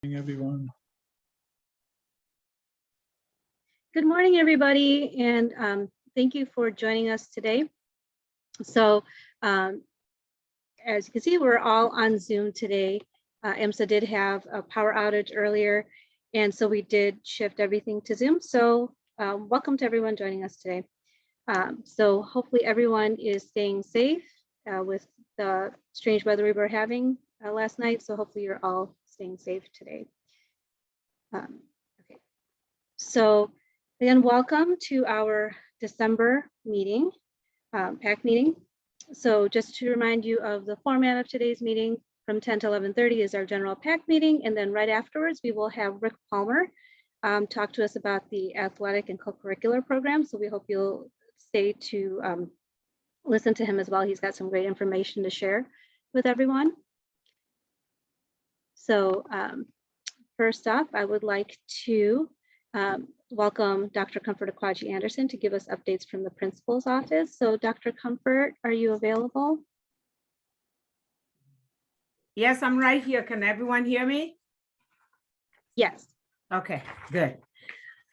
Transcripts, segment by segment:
Everyone. Good morning, everybody, and thank you for joining us today. So, as you can see, we're all on Zoom today. EMSA did have a power outage earlier, and so we did shift everything to Zoom. So, welcome to everyone joining us today. So, hopefully, everyone is staying safe with the strange weather we were having last night. So, hopefully, you're all staying safe today. Okay, so again, welcome to our December meeting, PAC meeting. So just to remind you of the format of today's meeting, from 10 to 11:30 is our general PAC meeting, and then right afterwards we will have Rick Palmer talk to us about the athletic and co-curricular program. So we hope you'll stay to listen to him as well. He's got some great information to share with everyone. So first off, I would like to welcome Dr. Comfort Akwaji Anderson to give us updates from the principal's office. So Dr. Comfort, are you available? Yes, I'm right here. Can everyone hear me? Yes. Okay, good.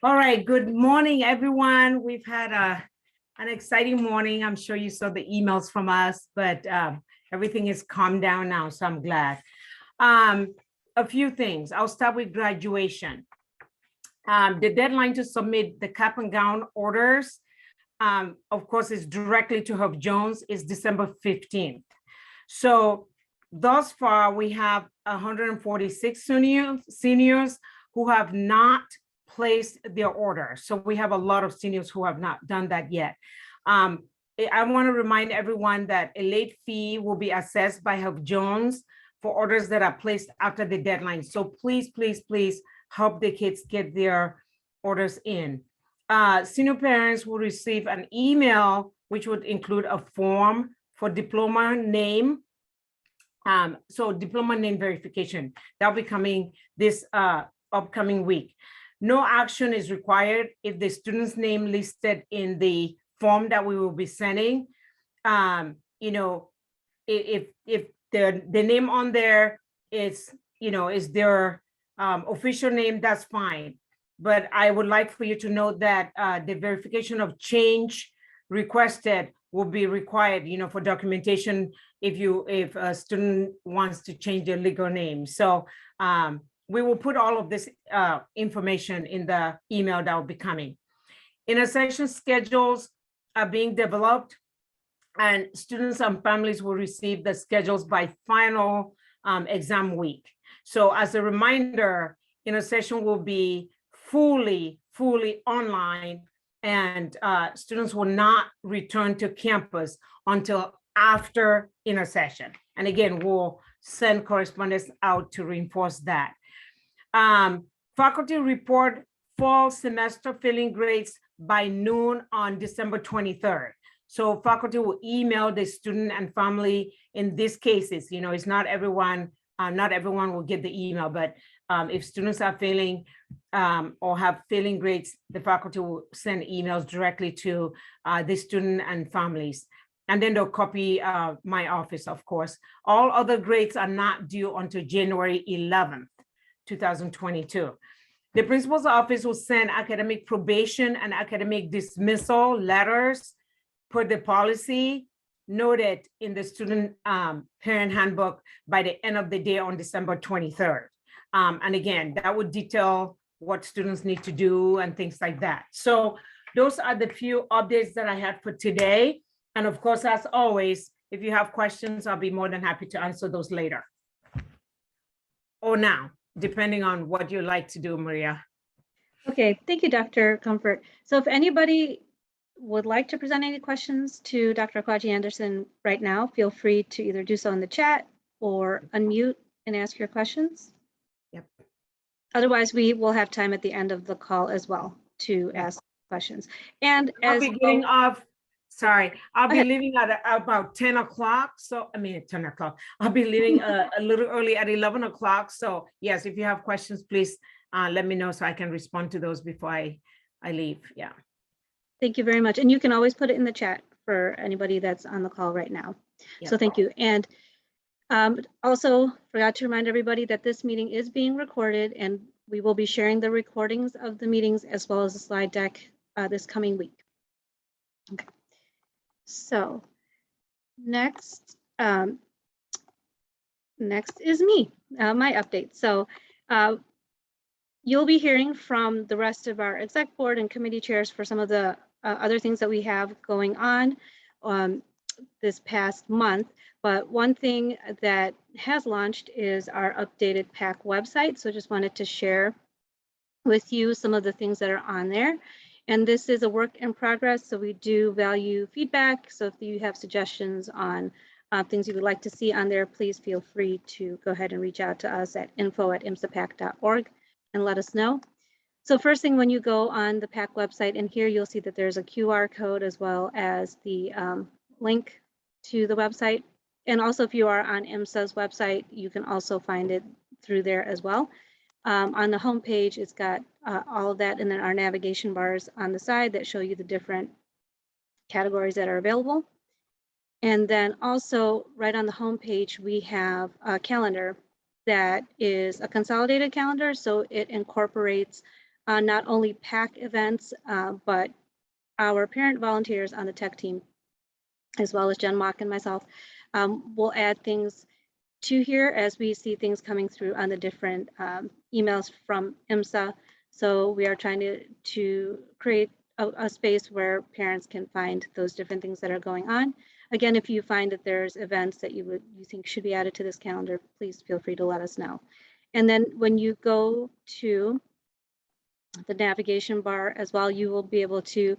All right, good morning, everyone. We've had an exciting morning. I'm sure you saw the emails from us, but everything is calmed down now, so I'm glad. A few things. I'll start with graduation. The deadline to submit the cap and gown orders, of course, is directly to Herb Jones, is December 15th. So thus far, we have 146 seniors who have not placed their order. So we have a lot of seniors who have not done that yet. I want to remind everyone that a late fee will be assessed by Herb Jones for orders that are placed after the deadline. So please, please, please help the kids get their orders in. Senior parents will receive an email, which would include a form for diploma name. So diploma name verification, that'll be coming this upcoming week. No action is required if the student's name listed in the form that we will be sending. You know, if the name on there is, you know, is their official name, that's fine. But I would like for you to note that the verification of change requested will be required, you know, for documentation if a student wants to change their legal name. So we will put all of this information in the email that will be coming. Intersection schedules are being developed, and students and families will receive the schedules by final exam week. So as a reminder, intersection will be fully online, and students will not return to campus until after intersection. And again, we'll send correspondence out to reinforce that. Faculty report fall semester filling grades by noon on December 23rd. So faculty will email the student and family in these cases. You know, it's not everyone will get the email, but if students are failing or have failing grades, the faculty will send emails directly to the student and families. And then they'll copy my office, of course. All other grades are not due until January 11th, 2022. The principal's office will send academic probation and academic dismissal letters per the policy noted in the student parent handbook by the end of the day on December 23rd. And again, that would detail what students need to do and things like that. So those are the few updates that I had for today. And of course, as always, if you have questions, I'll be more than happy to answer those later. Or now, depending on what you like to do, Maria. Okay, thank you, Dr. Comfort. So if anybody would like to present any questions to Dr. Akwaji Anderson right now, feel free to either do so in the chat or unmute and ask your questions. Yep. Otherwise, we will have time at the end of the call as well to ask questions. And I'll be getting off. Sorry, I'll be ahead. leaving at about 10 o'clock. So, I mean, 10 o'clock. I'll be leaving a little early at 11 o'clock. So yes, if you have questions, please let me know so I can respond to those before I leave. Yeah. Thank you very much. And you can always put it in the chat for anybody that's on the call right now. Yep. So thank you. And Also, forgot to remind everybody that this meeting is being recorded, and we will be sharing the recordings of the meetings as well as the slide deck this coming week. Okay. So next, next is me, my update. So you'll be hearing from the rest of our exec board and committee chairs for some of the other things that we have going on this past month. But one thing that has launched is our updated PAC website. So just wanted to share with you some of the things that are on there. And this is a work in progress, so we do value feedback. So if you have suggestions on things you would like to see on there, please feel free to go ahead and reach out to us at info@imsapac.org and let us know. So first thing, when you go on the PAC website, and here you'll see that there's a QR code as well as the link to the website. And also if you are on IMSA's website, you can also find it through there as well. On the home page, it's got all of that, and then our navigation bars on the side that show you the different categories that are available. And then also right on the home page, we have a calendar that is a consolidated calendar. So it incorporates not only PAC events, but our parent volunteers on the tech team, as well as Jen Mock and myself, will add things to here as we see things coming through on the different emails from IMSA. So we are trying to create a space where parents can find those different things that are going on. Again, if you find that there's events that you think should be added to this calendar, please feel free to let us know. And then when you go to the navigation bar as well, you will be able to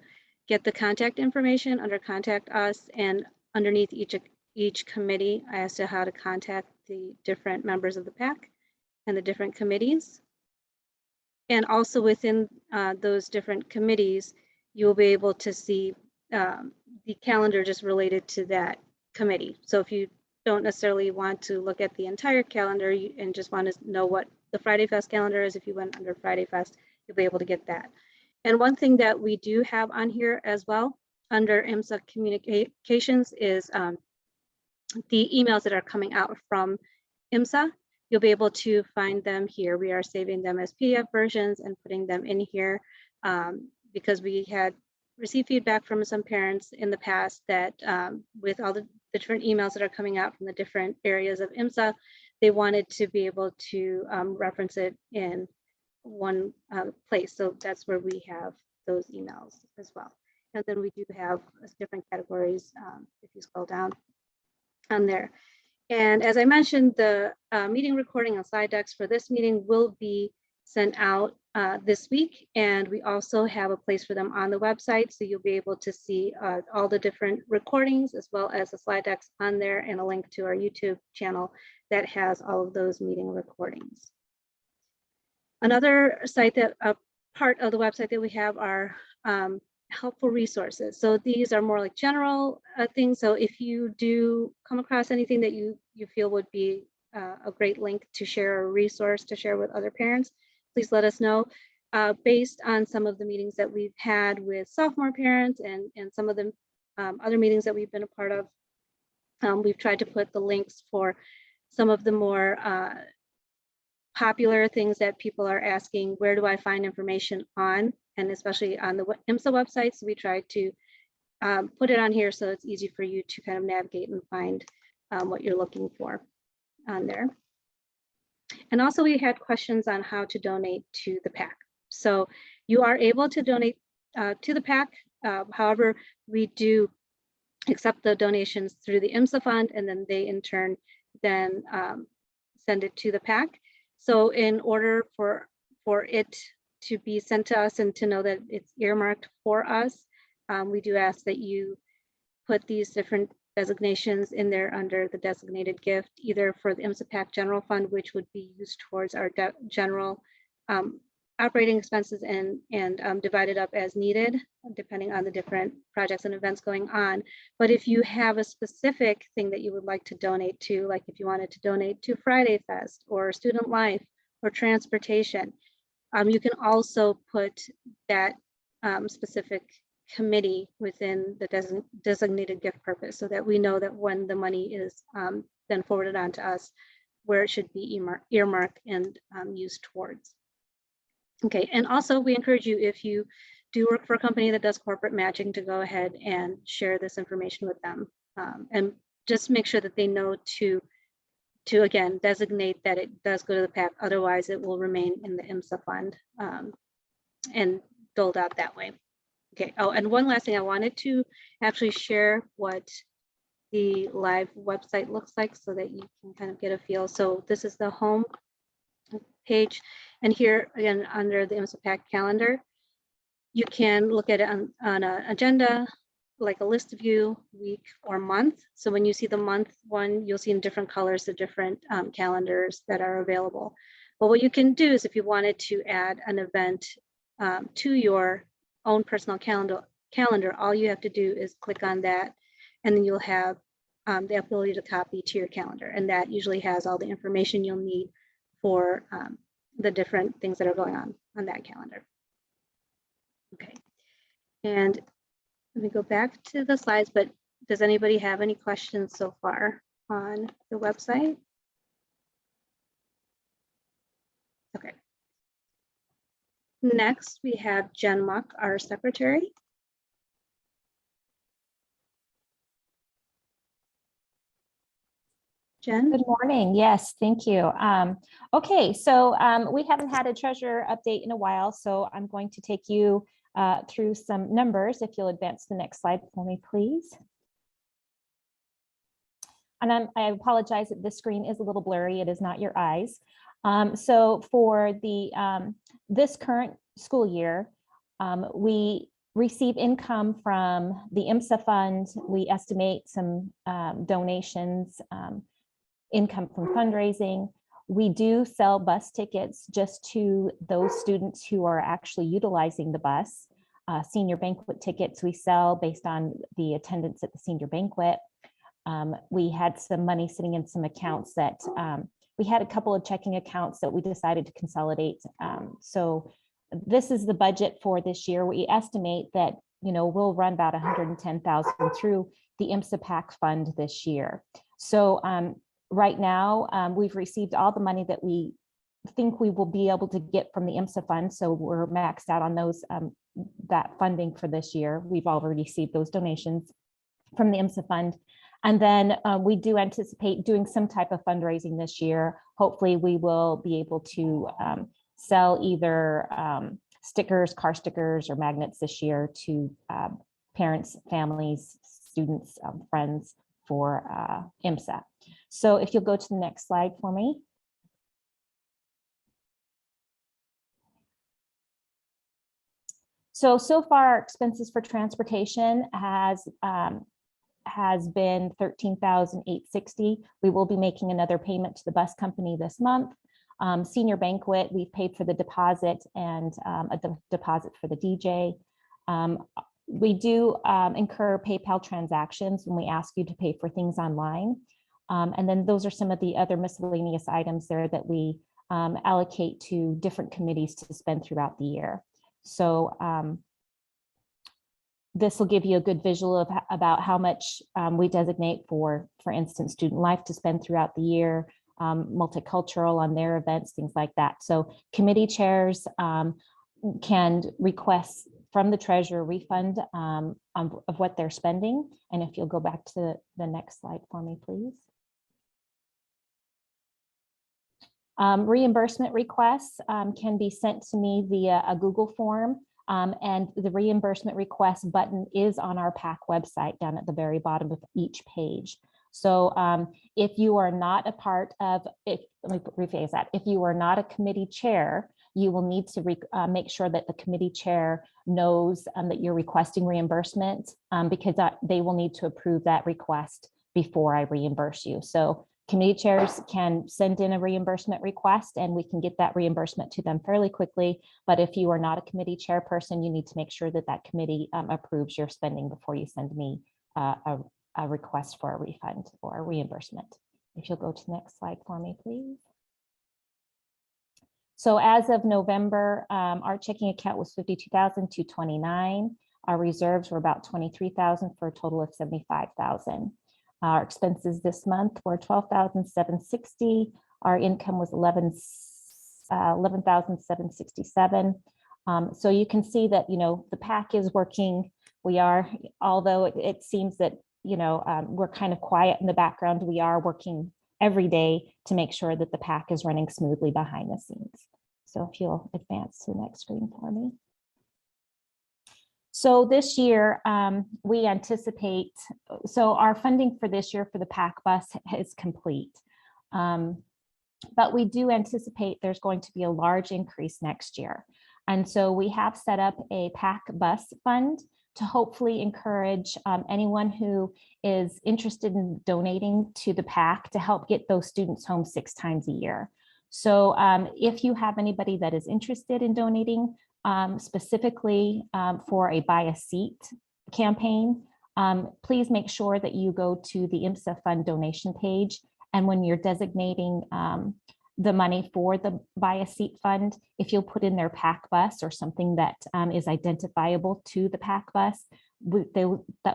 get the contact information under Contact Us, and underneath each committee as to how to contact the different members of the PAC and the different committees. And also within those different committees, you'll be able to see the calendar just related to that committee. So if you don't necessarily want to look at the entire calendar and just want to know what the Friday Fest calendar is, if you went under Friday Fest, you'll be able to get that. And one thing that we do have on here as well under IMSA communications is the emails that are coming out from IMSA. You'll be able to find them here. We are saving them as PDF versions and putting them in here because we had received feedback from some parents in the past that with all the different emails that are coming out from the different areas of IMSA, they wanted to be able to reference it in one place. So that's where we have those emails as well. And then we do have different categories if you scroll down on there. And as I mentioned, the meeting recording and slide decks for this meeting will be sent out this week. And we also have a place for them on the website. So you'll be able to see all the different recordings as well as the slide decks on there, and a link to our YouTube channel that has all of those meeting recordings. Another site that part of the website that we have are helpful resources. So these are more like general things. So if you do come across anything that you feel would be a great link to share, or a resource to share with other parents, please let us know. Based on some of the meetings that we've had with sophomore parents and some of the other meetings that we've been a part of, we've tried to put the links for some of the more popular things that people are asking, where do I find information on, and especially on the IMSA website. So we try to put it on here so it's easy for you to kind of navigate and find what you're looking for on there. And also we had questions on how to donate to the PAC. So you are able to donate to the PAC. However, we do accept the donations through the IMSA fund, and then they in turn then send it to the PAC. So in order for it to be sent to us and to know that it's earmarked for us, we do ask that you put these different designations in there under the designated gift, either for the IMSA PAC general fund, which would be used towards our general operating expenses, and divided up as needed, depending on the different projects and events going on. But if you have a specific thing that you would like to donate to, like if you wanted to donate to Friday Fest or Student Life or transportation, you can also put that specific committee within the designated gift purpose, so that we know that when the money is then forwarded on to us, where it should be earmarked and used towards. Okay, and also we encourage you, if you do work for a company that does corporate matching, to go ahead and share this information with them, and just make sure that they know to again designate that it does go to the PAC. Otherwise, it will remain in the IMSA fund and doled out that way. Okay. Oh, and one last thing, I wanted to actually share what the live website looks like so that you can kind of get a feel. So this is the home page, and here again under the IMSA PAC calendar, you can look at it on an agenda, like a list view, week or month. So when you see the month one, you'll see in different colors the different calendars that are available. But what you can do is, if you wanted to add an event to your own personal calendar, all you have to do is click on that, and then you'll have the ability to copy to your calendar. And that usually has all the information you'll need for the different things that are going on that calendar. Okay, and let me go back to the slides, but does anybody have any questions so far on the website? Okay. Next, we have Jen Muck, our secretary. Jen? Good morning. Yes, thank you. Okay, so we haven't had a treasurer update in a while, so I'm going to take you through some numbers. If you'll advance to the next slide for me, please. And I apologize that this screen is a little blurry. It is not your eyes. So for the this current school year, we receive income from the IMSA fund. We estimate some donations, income from fundraising. We do sell bus tickets just to those students who are actually utilizing the bus. Senior banquet tickets we sell based on the attendance at the senior banquet. We had some money sitting in some accounts that we had a couple of checking accounts that we decided to consolidate. So this is the budget for this year. We estimate that, you know, we'll run about 110,000 through the IMSA PAC fund this year. So right now, we've received all the money that we think we will be able to get from the IMSA fund. So we're maxed out on those, that funding for this year. We've already received those donations from the IMSA fund. And then we do anticipate doing some type of fundraising this year. Hopefully we will be able to sell either stickers, car stickers, or magnets this year to parents, families, students, friends for IMSA. So if you'll go to the next slide for me. So far our expenses for transportation has been $13,860. We will be making another payment to the bus company this month. Senior banquet, we've paid for the deposit and a deposit for the DJ. We do incur PayPal transactions when we ask you to pay for things online. And then those are some of the other miscellaneous items there that we allocate to different committees to spend throughout the year. So this will give you a good visual of about how much we designate for instance, student life to spend throughout the year, multicultural on their events, things like that. So committee chairs can request from the treasurer refund of what they're spending. And if you'll go back to the next slide for me, please. Reimbursement requests can be sent to me via a Google form. And the reimbursement request button is on our PAC website down at the very bottom of each page. So if you are not a part of, let me rephrase that, if you are not a committee chair, you will need to make sure that the committee chair knows that you're requesting reimbursement because they will need to approve that request before I reimburse you. So committee chairs can send in a reimbursement request and we can get that reimbursement to them fairly quickly. But if you are not a committee chairperson, you need to make sure that that committee approves your spending before you send me a request for a refund or a reimbursement. If you'll go to the next slide for me, please. So as of November, our checking account was $52,229. Our reserves were about 23,000 for a total of 75,000. Our expenses this month were 12,760. Our income was 11,767. So you can see that, the PAC is working. We are, although it seems that, we're kind of quiet in the background, we are working every day to make sure that the PAC is running smoothly behind the scenes. So if you'll advance to the next screen for me. So this year, we anticipate, so our funding for this year for the PAC bus is complete. But we do anticipate there's going to be a large increase next year. And so we have set up a PAC bus fund to hopefully encourage anyone who is interested in donating to the PAC to help get those students home 6 times a year. So if you have anybody that is interested in donating specifically for a buy a seat campaign, please make sure that you go to the IMSA fund donation page. And when you're designating the money for the buy a seat fund, if you'll put in their PAC bus or something that is identifiable to the PAC bus,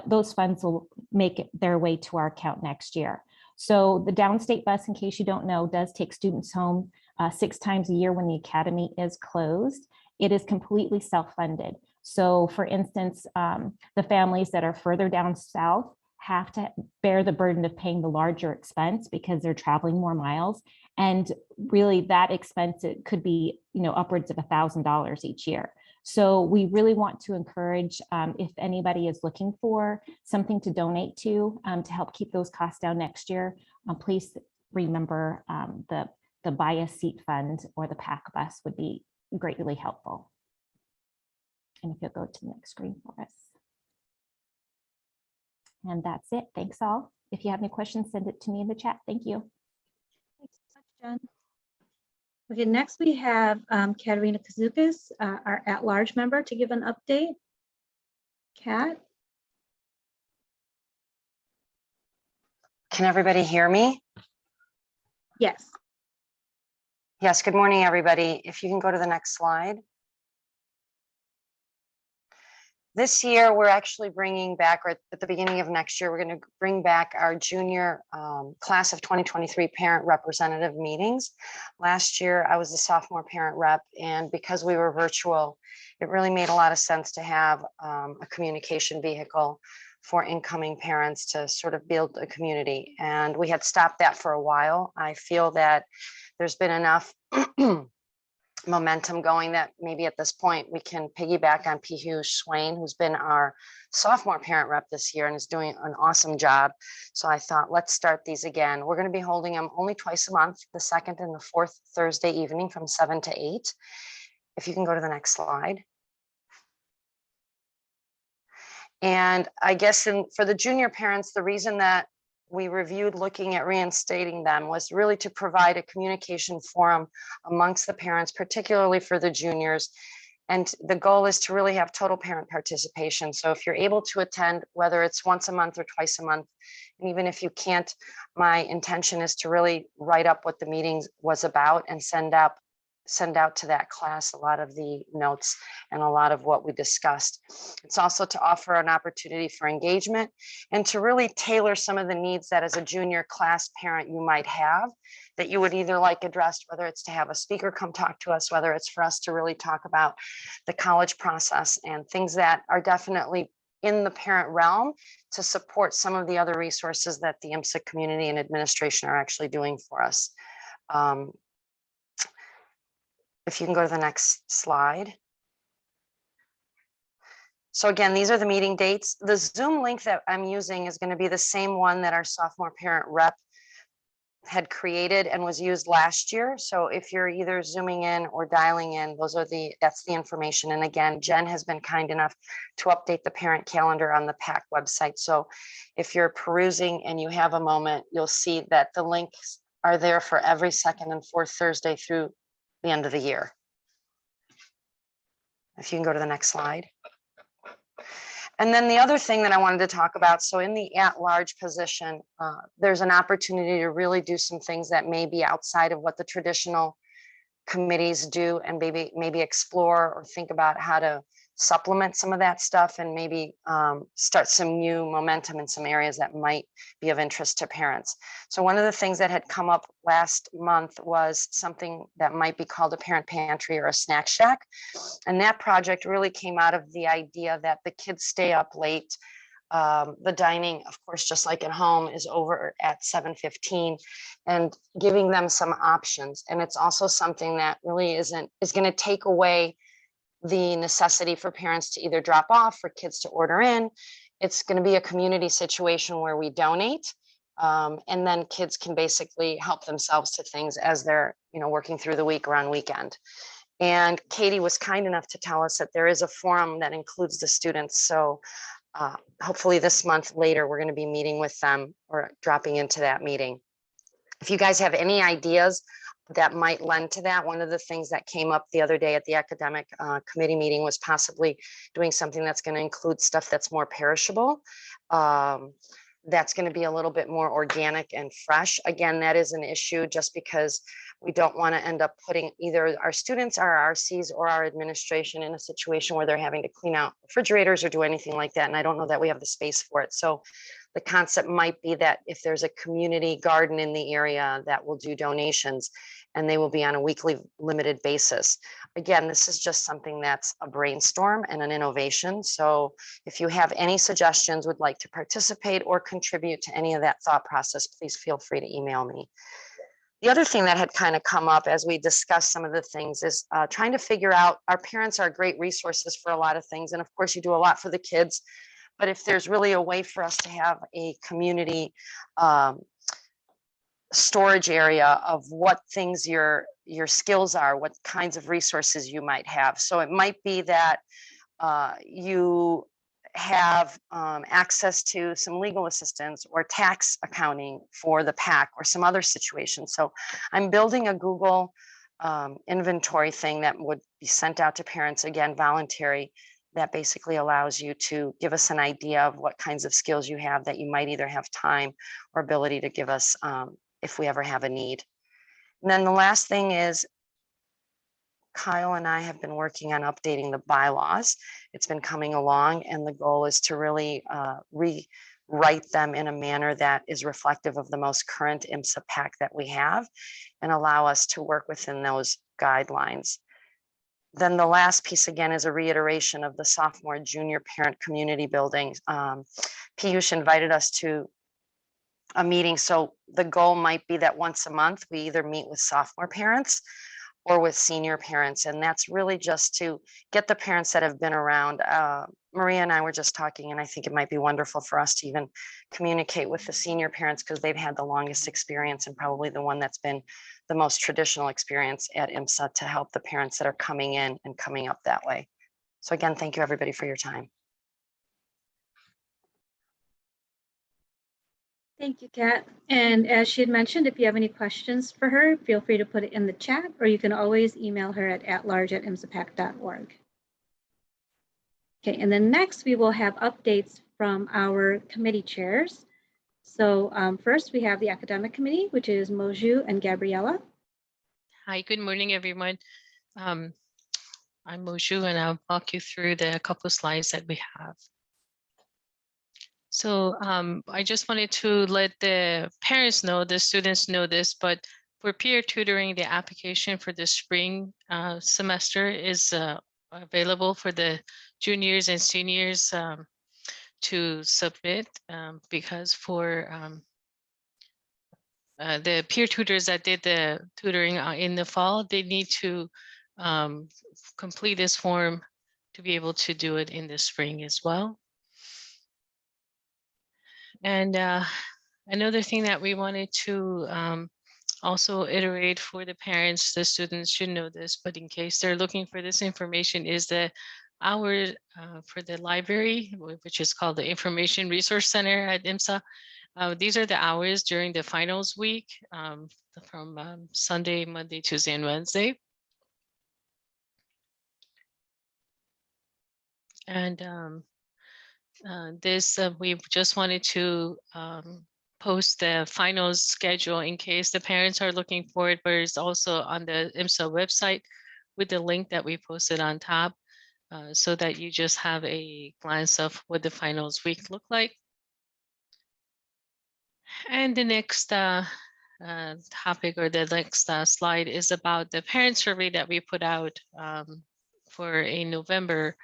those funds will make their way to our account next year. So the downstate bus, in case you don't know, does take students home 6 times a year when the academy is closed. It is completely self-funded. So for instance, the families that are further down south have to bear the burden of paying the larger expense because they're traveling more miles. And really that expense, it could be, upwards of $1,000 each year. So we really want to encourage, if anybody is looking for something to donate to help keep those costs down next year, please remember the buy a seat fund or the PAC bus would be greatly helpful. And if you'll go to the next screen for us. And that's it. Thanks all. If you have any questions, send it to me in the chat. Thank you. Thanks so much, Jen. Okay, next we have Katerina Kazukis, our at-large member, to give an update. Kat? Can everybody hear me? Yes. Yes, good morning, everybody. If you can go to the next slide. This year, we're actually bringing back, or at the beginning of next year, we're going to bring back our junior class of 2023 parent representative meetings. Last year, I was the sophomore parent rep, and because we were virtual, it really made a lot of sense to have a communication vehicle for incoming parents to sort of build a community. And we had stopped that for a while. I feel that there's been enough momentum going that maybe at this point we can piggyback on Pihu Swain, who's been our sophomore parent rep this year and is doing an awesome job. So I thought, let's start these again. We're going to be holding them only twice a month, the 2nd and the 4th Thursday evening from 7 to 8. If you can go to the next slide. And I guess for the junior parents, the reason that we reviewed looking at reinstating them was really to provide a communication forum amongst the parents, particularly for the juniors. And the goal is to really have total parent participation. So if you're able to attend, whether it's once a month or twice a month, and even if you can't, my intention is to really write up what the meeting was about and send out to that class a lot of the notes and a lot of what we discussed. It's also to offer an opportunity for engagement and to really tailor some of the needs that as a junior class parent you might have that you would either like addressed, whether it's to have a speaker come talk to us, whether it's for us to really talk about the college process and things that are definitely in the parent realm to support some of the other resources that the IMSA community and administration are actually doing for us. If you can go to the next slide. So again, these are the meeting dates. The Zoom link that I'm using is going to be the same one that our sophomore parent rep had created and was used last year. So if you're either zooming in or dialing in, that's the information. And again, Jen has been kind enough to update the parent calendar on the PAC website. So if you're perusing and you have a moment, you'll see that the links are there for every 2nd and 4th Thursday through the end of the year. If you can go to the next slide. And then the other thing that I wanted to talk about, so in the at-large position, there's an opportunity to really do some things that may be outside of what the traditional committees do and maybe explore or think about how to supplement some of that stuff and maybe start some new momentum in some areas that might be of interest to parents. So one of the things that had come up last month was something that might be called a parent pantry or a snack shack. And that project really came out of the idea that the kids stay up late. The dining, of course, just like at home, is over at 7:15, and giving them some options. And it's also something that really is going to take away the necessity for parents to either drop off or kids to order in. It's going to be a community situation where we donate, and then kids can basically help themselves to things as they're, working through the week or on weekend. And Katie was kind enough to tell us that there is a forum that includes the students. So hopefully this month later, we're going to be meeting with them or dropping into that meeting. If you guys have any ideas that might lend to that, one of the things that came up the other day at the academic committee meeting was possibly doing something that's going to include stuff that's more perishable. That's going to be a little bit more organic and fresh. Again, that is an issue just because we don't want to end up putting either our students, our RCs, or our administration in a situation where they're having to clean out refrigerators or do anything like that. And I don't know that we have the space for it. So the concept might be that if there's a community garden in the area that will do donations, and they will be on a weekly limited basis. Again, this is just something that's a brainstorm and an innovation. So if you have any suggestions, would like to participate or contribute to any of that thought process, please feel free to email me. The other thing that had kind of come up as we discussed some of the things is trying to figure out, our parents are great resources for a lot of things. And of course you do a lot for the kids, but if there's really a way for us to have a community storage area of what things your skills are, what kinds of resources you might have. So it might be that you have access to some legal assistance or tax accounting for the PAC or some other situation. So I'm building a Google inventory thing that would be sent out to parents, again, voluntary, that basically allows you to give us an idea of what kinds of skills you have that you might either have time or ability to give us if we ever have a need. And then the last thing is Kyle and I have been working on updating the bylaws. It's been coming along, and the goal is to really rewrite them in a manner that is reflective of the most current IMSA PAC that we have and allow us to work within those guidelines. Then the last piece, again, is a reiteration of the sophomore junior parent community building. Piyush invited us to a meeting. So the goal might be that once a month, we either meet with sophomore parents or with senior parents. And that's really just to get the parents that have been around. Maria and I were just talking, and I think it might be wonderful for us to even communicate with the senior parents because they've had the longest experience and probably the one that's been the most traditional experience at IMSA to help the parents that are coming in and coming up that way. So again, thank you everybody for your time. Thank you, Kat. And as she had mentioned, if you have any questions for her, feel free to put it in the chat, or you can always email her at atlarge@imsapac.org. Okay, and then next we will have updates from our committee chairs. So first we have the academic committee, which is Moju and Gabriella. Hi, good morning, everyone. I'm Moju, and I'll walk you through the couple of slides that we have. So I just wanted to let the parents know, the students know this, but for peer tutoring, the application for the spring semester is available for the juniors and seniors to submit because for the peer tutors that did the tutoring in the fall, they need to complete this form to be able to do it in the spring as well. And another thing that we wanted to also iterate for the parents, the students should know this, but in case they're looking for this information, is the hour for the library, which is called the Information Resource Center at IMSA. These are the hours during the finals week from Sunday, Monday, Tuesday, and Wednesday. And we just wanted to post the finals schedule in case the parents are looking for it, but it's also on the IMSA website with the link that we posted on top. so that you just have a glance of what the finals week look like. And the next topic, or the next slide, is about the parent survey that we put out for in November.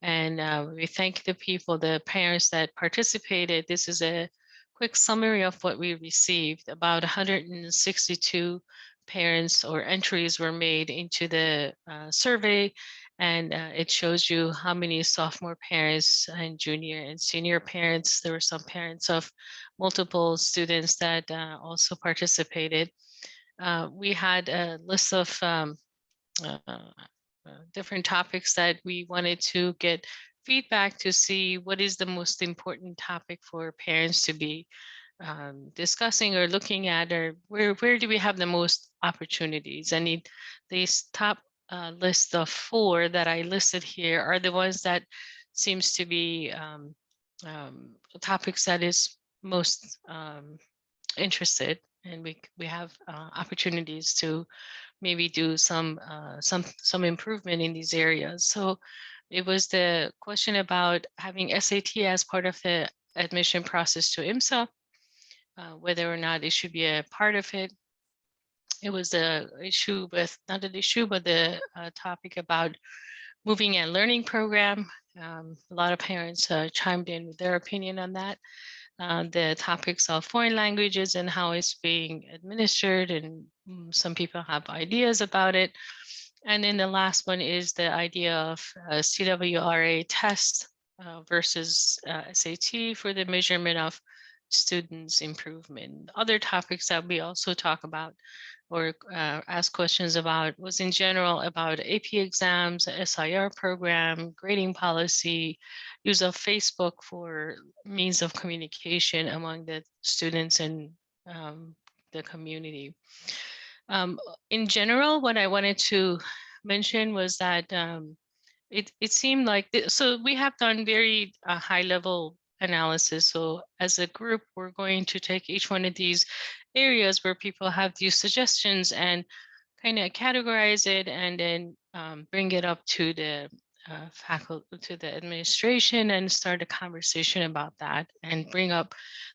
And we thank the people, the parents that participated. This is a quick summary of what we received. About 162 parents or entries were made into the survey. And it shows you how many sophomore parents and junior and senior parents. There were some parents of multiple students that also participated. We had a list of different topics that we wanted to get feedback to see what is the most important topic for parents to be discussing or looking at, or where do we have the most opportunities. And these top list of 4 that I listed here are the ones that seems to be topics that is most interested, and we have opportunities to maybe do some improvement in these areas. So it was the question about having SAT as part of the admission process to IMSA, whether or not it should be a part of it. It was the issue with, not an issue, but the topic about moving and learning program. A lot of parents chimed in with their opinion on that. The topics of foreign languages and how it's being administered, and some people have ideas about it. And then the last one is the idea of CWRA test versus SAT for the measurement of students' improvement. Other topics that we also talk about or ask questions about was in general about AP exams, SIR program, grading policy, use of Facebook for means of communication among the students and the community. In general, what I wanted to mention was that it seemed like, so we have done very high level analysis. So as a group, we're going to take each one of these areas where people have these suggestions and kind of categorize it, and then bring it up to the faculty, to the administration, and start a conversation about that and bring up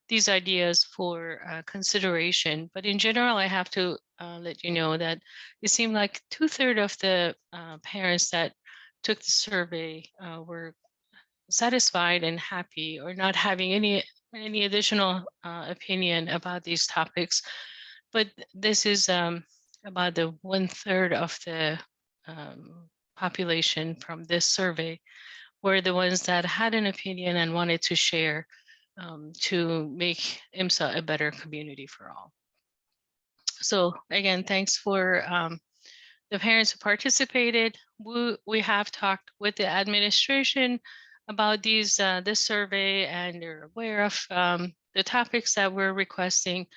these ideas for consideration. But in general, I have to let you know that it seemed like 2/3 of the parents that took the survey were satisfied and happy, or not having any additional opinion about these topics. But this is about the 1/3 of the population from this survey were the ones that had an opinion and wanted to share to make IMSA a better community for all. So again, thanks for the parents who participated. We have talked with the administration about this survey, and they're aware of the topics that we're requesting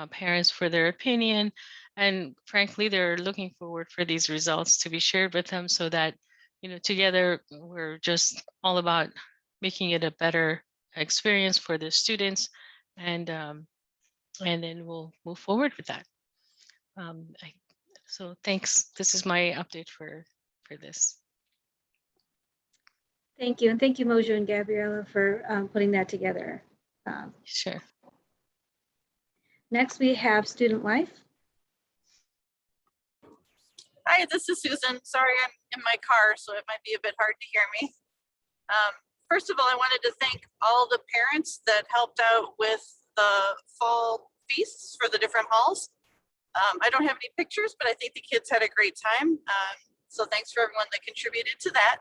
parents for their opinion. And frankly, they're looking forward for these results to be shared with them, so that, you know, together we're just all about making it a better experience for the students, and then we'll move forward with that. So thanks. This is my update for this. Thank you. And thank you, Mojo and Gabriella, for putting that together. Sure. Next, we have student life. Hi, this is Susan. Sorry, I'm in my car, so it might be a bit hard to hear me. First of all, I wanted to thank all the parents that helped out with the fall feasts for the different halls. I don't have any pictures, but I think the kids had a great time. So thanks for everyone that contributed to that.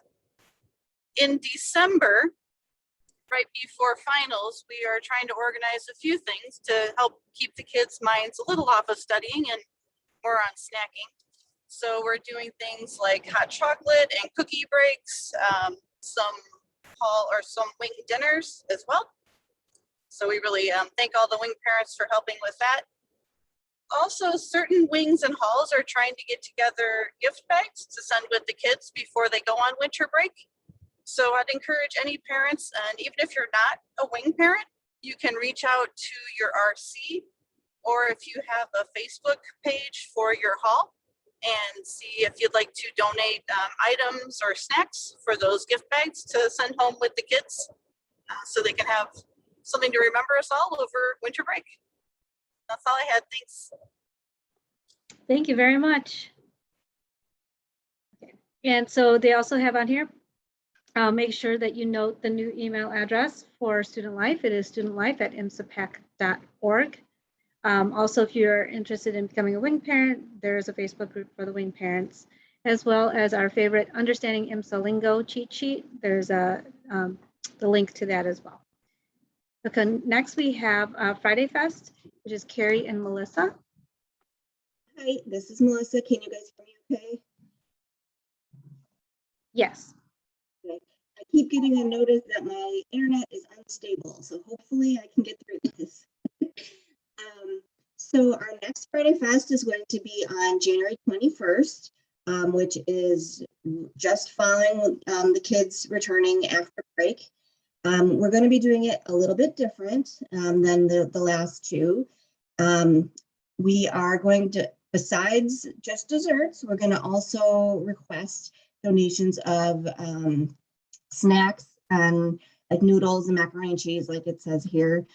In December, right before finals, we are trying to organize a few things to help keep the kids' minds a little off of studying and more on snacking. So we're doing things like hot chocolate and cookie breaks, some wing dinners as well. So we really thank all the wing parents for helping with that. Also, certain wings and halls are trying to get together gift bags to send with the kids before they go on winter break. So I'd encourage any parents, and even if you're not a wing parent, you can reach out to your RC, or if you have a Facebook page for your hall, and see if you'd like to donate items or snacks for those gift bags to send home with the kids so they can have something to remember us all over winter break. That's all I had. Thanks. Thank you very much. Okay. And so they also have on here, make sure that you note the new email address for Student Life. It is studentlife@imsapac.org. Also, if you're interested in becoming a wing parent, there is a Facebook group for the wing parents, as well as our favorite Understanding IMSA Lingo cheat sheet. There's the link to that as well. Okay, next we have Friday Fest, which is Carrie and Melissa. Hi, this is Melissa. Can you guys hear me okay? Yes. I keep getting a notice that my internet is unstable, so hopefully I can get through this. So our next Friday Fest is going to be on January 21st, which is just following the kids returning after break. We're going to be doing it a little bit different than the last two. We are going to, besides just desserts, we're going to also request donations of snacks and like noodles and macaroni and cheese, like it says here.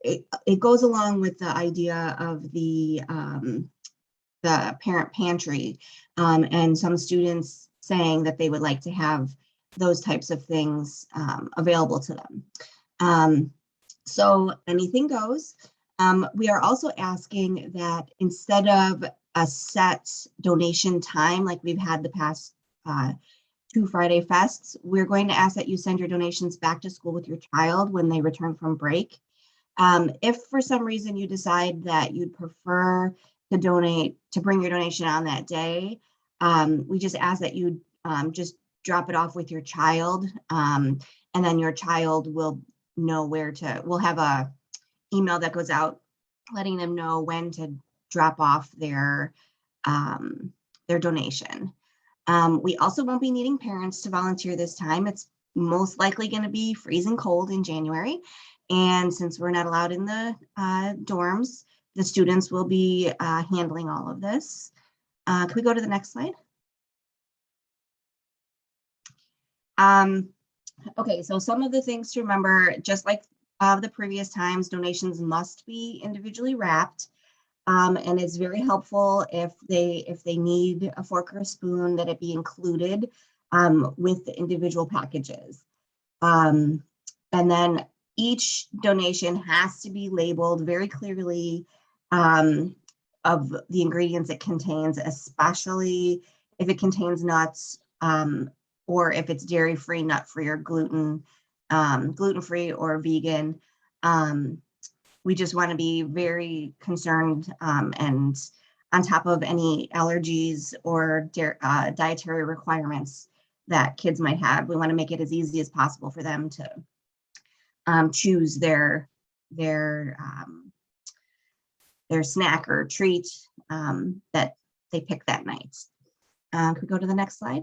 It goes along with the idea of the parent pantry and some students saying that they would like to have those types of things available to them. So anything goes. We are also asking that instead of a set donation time like we've had the past 2 Friday Fests, we're going to ask that you send your donations back to school with your child when they return from break. If for some reason you decide that you'd prefer to bring your donation on that day, we just ask that you just drop it off with your child, and then your child will know we'll have a email that goes out letting them know when to drop off their donation. We also won't be needing parents to volunteer this time. It's most likely going to be freezing cold in January. And since we're not allowed in the dorms, the students will be handling all of this. Can we go to the next slide? Okay, so some of the things to remember, just like the previous times, donations must be individually wrapped. And it's very helpful if they need a fork or a spoon, that it be included with the individual packages. And then each donation has to be labeled very clearly of the ingredients it contains, especially if it contains nuts or if it's dairy-free, nut-free, or gluten-free or vegan. We just want to be very concerned and on top of any allergies or dietary requirements that kids might have. We want to make it as easy as possible for them to choose their snack or treat that they pick that night. Can we go to the next slide?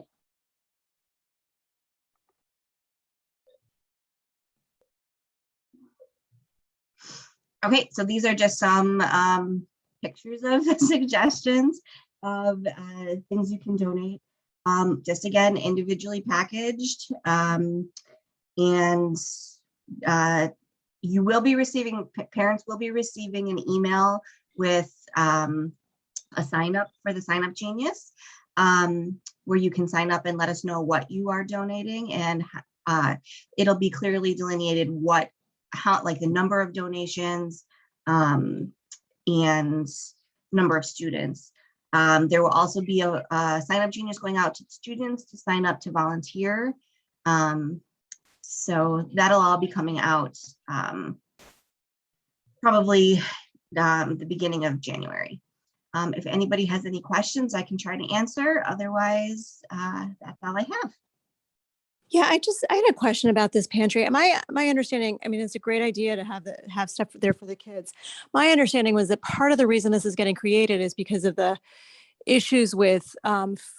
Okay, so these are just some pictures of suggestions of things you can donate. Just again, individually packaged, and you will be receiving, parents will be receiving an email with a sign up for the Sign Up Genius, where you can sign up and let us know what you are donating, and it'll be clearly delineated how like the number of donations and number of students. There will also be a Sign Up Genius going out to students to sign up to volunteer. So that'll all be coming out probably the beginning of January. If anybody has any questions, I can try to answer. Otherwise, that's all I have. Yeah, I had a question about this pantry. My understanding, I mean, it's a great idea to have stuff there for the kids. My understanding was that part of the reason this is getting created is because of the issues with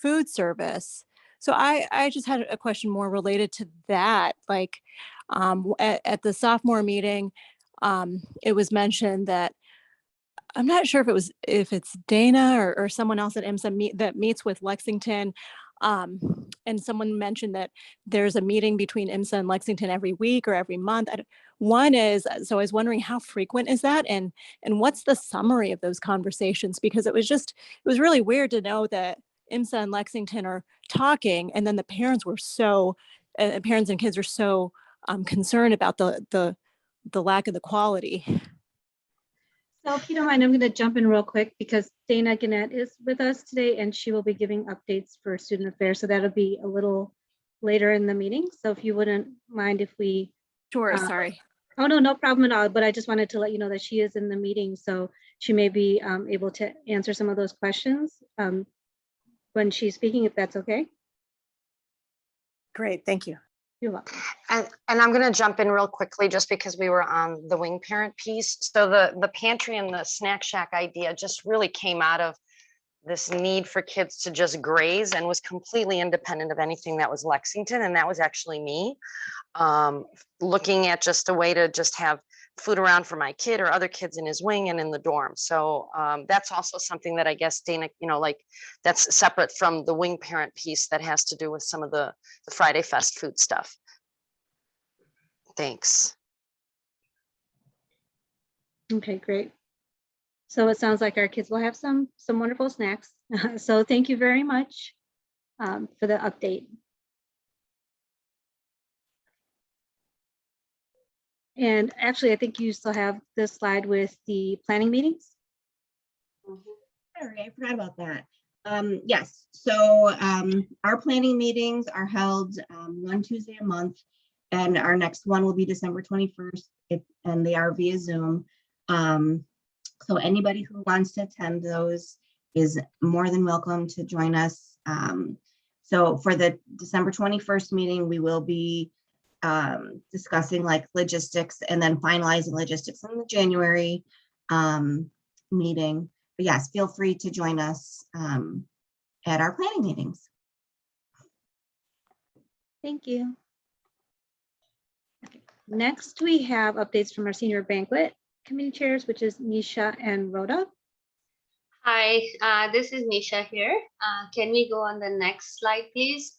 food service. So I just had a question more related to that. Like at the sophomore meeting, it was mentioned that I'm not sure if it's Dana or someone else at IMSA that meets with Lexington. And someone mentioned that there's a meeting between IMSA and Lexington every week or every month. One is, so I was wondering how frequent is that, and what's the summary of those conversations? Because it was really weird to know that IMSA and Lexington are talking, and then the parents were parents and kids are so concerned about the lack of the quality. So if you don't mind, I'm going to jump in real quick because Dana Gannett is with us today and she will be giving updates for student affairs. So that'll be a little later in the meeting. So if you wouldn't mind if we. Sure, sorry. Oh, no, no problem at all. But I just wanted to let you know that she is in the meeting. So she may be able to answer some of those questions when she's speaking, if that's okay. Great, thank you. You're welcome. And I'm going to jump in real quickly just because we were on the wing parent piece. So the pantry and the snack shack idea just really came out of this need for kids to just graze and was completely independent of anything that was Lexington. And that was actually me looking at just a way to just have food around for my kid or other kids in his wing and in the dorm. So that's also something that I guess Dana, like that's separate from the wing parent piece that has to do with some of the Friday Fest food stuff. Thanks. Okay, great. So it sounds like our kids will have some wonderful snacks. So thank you very much for the update. And actually, I think you still have this slide with the planning meetings. Sorry, I forgot about that. Yes, so our planning meetings are held one Tuesday a month, and our next one will be December 21st, and they are via Zoom. So anybody who wants to attend those is more than welcome to join us. So for the December 21st meeting, we will be discussing like logistics and then finalizing logistics in the January meeting. But yes, feel free to join us at our planning meetings. Thank you. Okay. Next, we have updates from our senior banquet committee chairs, which is Nisha and Rhoda. Hi, this is Nisha here. Can we go on the next slide, please?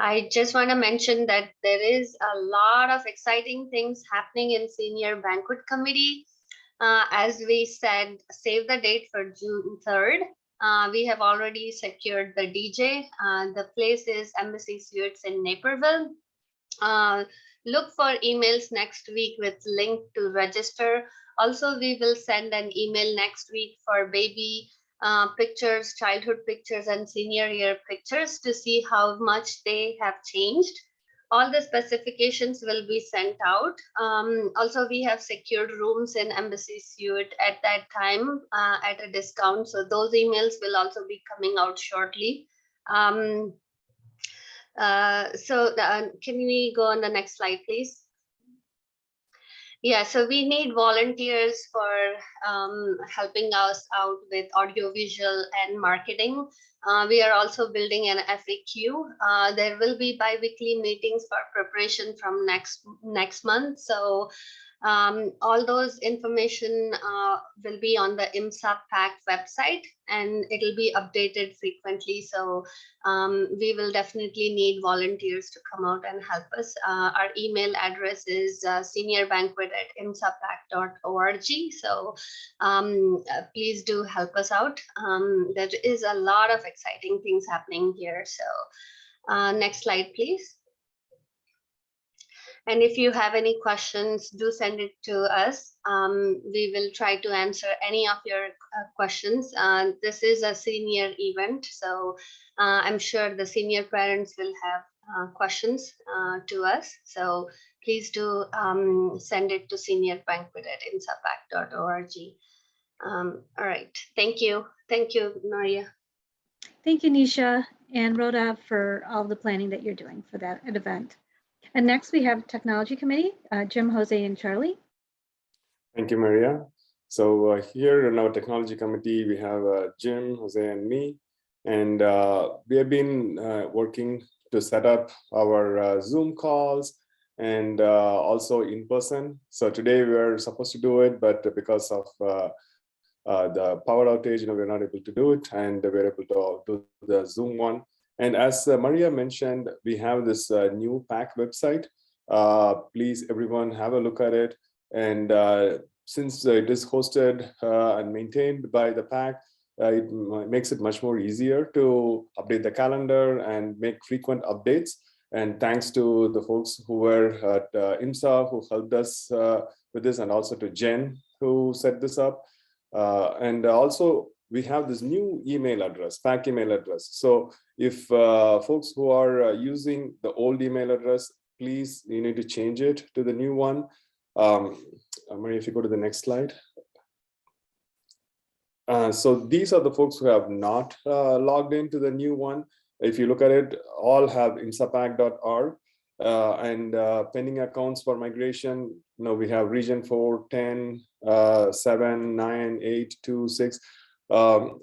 I just want to mention that there is a lot of exciting things happening in senior banquet committee. As we said, save the date for June 3rd. We have already secured the DJ. The place is Embassy Suites in Naperville. Look for emails next week with link to register. Also, we will send an email next week for baby pictures, childhood pictures, and senior year pictures to see how much they have changed. All the specifications will be sent out. Also, we have secured rooms in Embassy Suite at that time at a discount. So those emails will also be coming out shortly. Can we go on the next slide, please? Yeah, so we need volunteers for helping us out with audiovisual and marketing. We are also building an FAQ. There will be bi-weekly meetings for preparation from next month. So all those information will be on the IMSA PAC website, and it'll be updated frequently. So we will definitely need volunteers to come out and help us. Our email address is seniorbanquet@imsapac.org. So please do help us out. There is a lot of exciting things happening here. So next slide, please. And if you have any questions, do send it to us. We will try to answer any of your questions. This is a senior event, so I'm sure the senior parents will have questions to us. So please do send it to seniorbanquet@imsapac.org. All right, thank you. Thank you, Maria. Thank you, Nisha and Rhoda, for all the planning that you're doing for that event. And next we have Technology Committee, Jim, Jose, and Charlie. Thank you, Maria. So here in our Technology Committee, we have Jim, Jose, and me. And we have been working to set up our Zoom calls and also in person. So today we were supposed to do it, but because of the power outage, we're not able to do it, and we're able to do the Zoom one. And as Maria mentioned, we have this new PAC website. Please, everyone, have a look at it. And since it is hosted and maintained by the PAC, it makes it much more easier to update the calendar and make frequent updates. And thanks to the folks who were at IMSA who helped us with this, and also to Jen who set this up. And also we have this new email address, PAC email address. So if folks who are using the old email address, please, you need to change it to the new one. Maria, if you go to the next slide. So these are the folks who have not logged into the new one. If you look at it, all have imsapac.org and pending accounts for migration. We have region 4, 10, 7, 9, 8, 2, 6.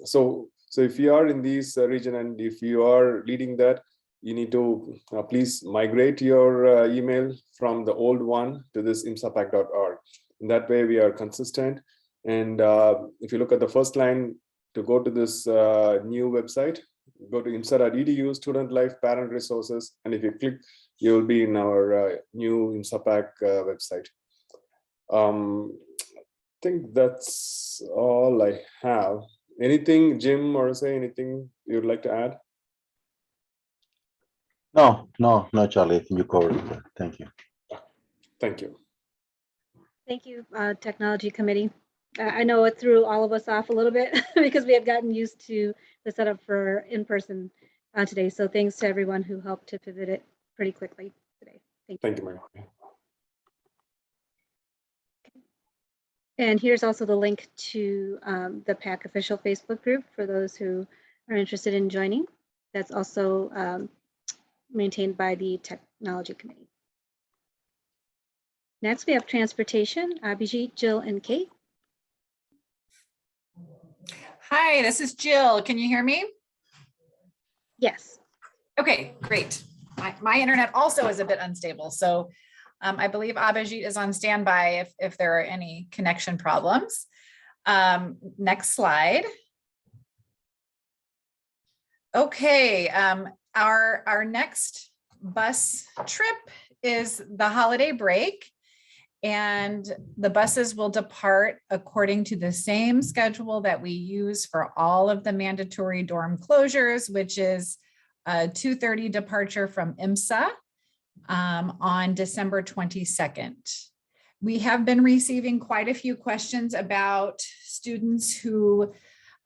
So if you are in this region and if you are leading that, you need to please migrate your email from the old one to this imsapac.org. In that way, we are consistent. And if you look at the first line to go to this new website, go to imsa.edu, student life, parent resources. And if you click, you will be in our new IMSAPAC website. I think that's all I have. Anything, Jim or say anything you'd like to add? No, Charlie, I think you covered it. Thank you. Thank you. Thank you, Technology Committee. I know it threw all of us off a little bit because we had gotten used to the setup for in-person today. So thanks to everyone who helped to pivot it pretty quickly today. Thank you, Maria. And here's also the link to the PAC official Facebook group for those who are interested in joining. That's also maintained by the Technology Committee. Next, we have transportation, Abhijit, Jill, and Kate. Hi, this is Jill. Can you hear me? Yes. Okay, great. My internet also is a bit unstable, so I believe Abhijit is on standby if there are any connection problems. Next slide. Okay, our next bus trip is the holiday break. And the buses will depart according to the same schedule that we use for all of the mandatory dorm closures, which is a 2:30 departure from IMSA on December 22nd. We have been receiving quite a few questions about students who,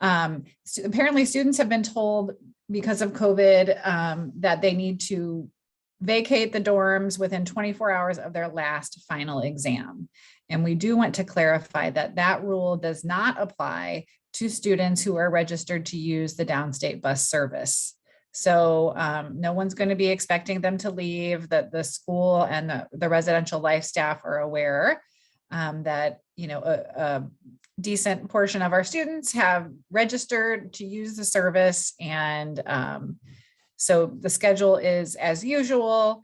apparently students have been told because of COVID that they need to vacate the dorms within 24 hours of their last final exam. And we do want to clarify that that rule does not apply to students who are registered to use the downstate bus service. So no one's going to be expecting them to leave. That the school and the residential life staff are aware that a decent portion of our students have registered to use the service, and so the schedule is as usual.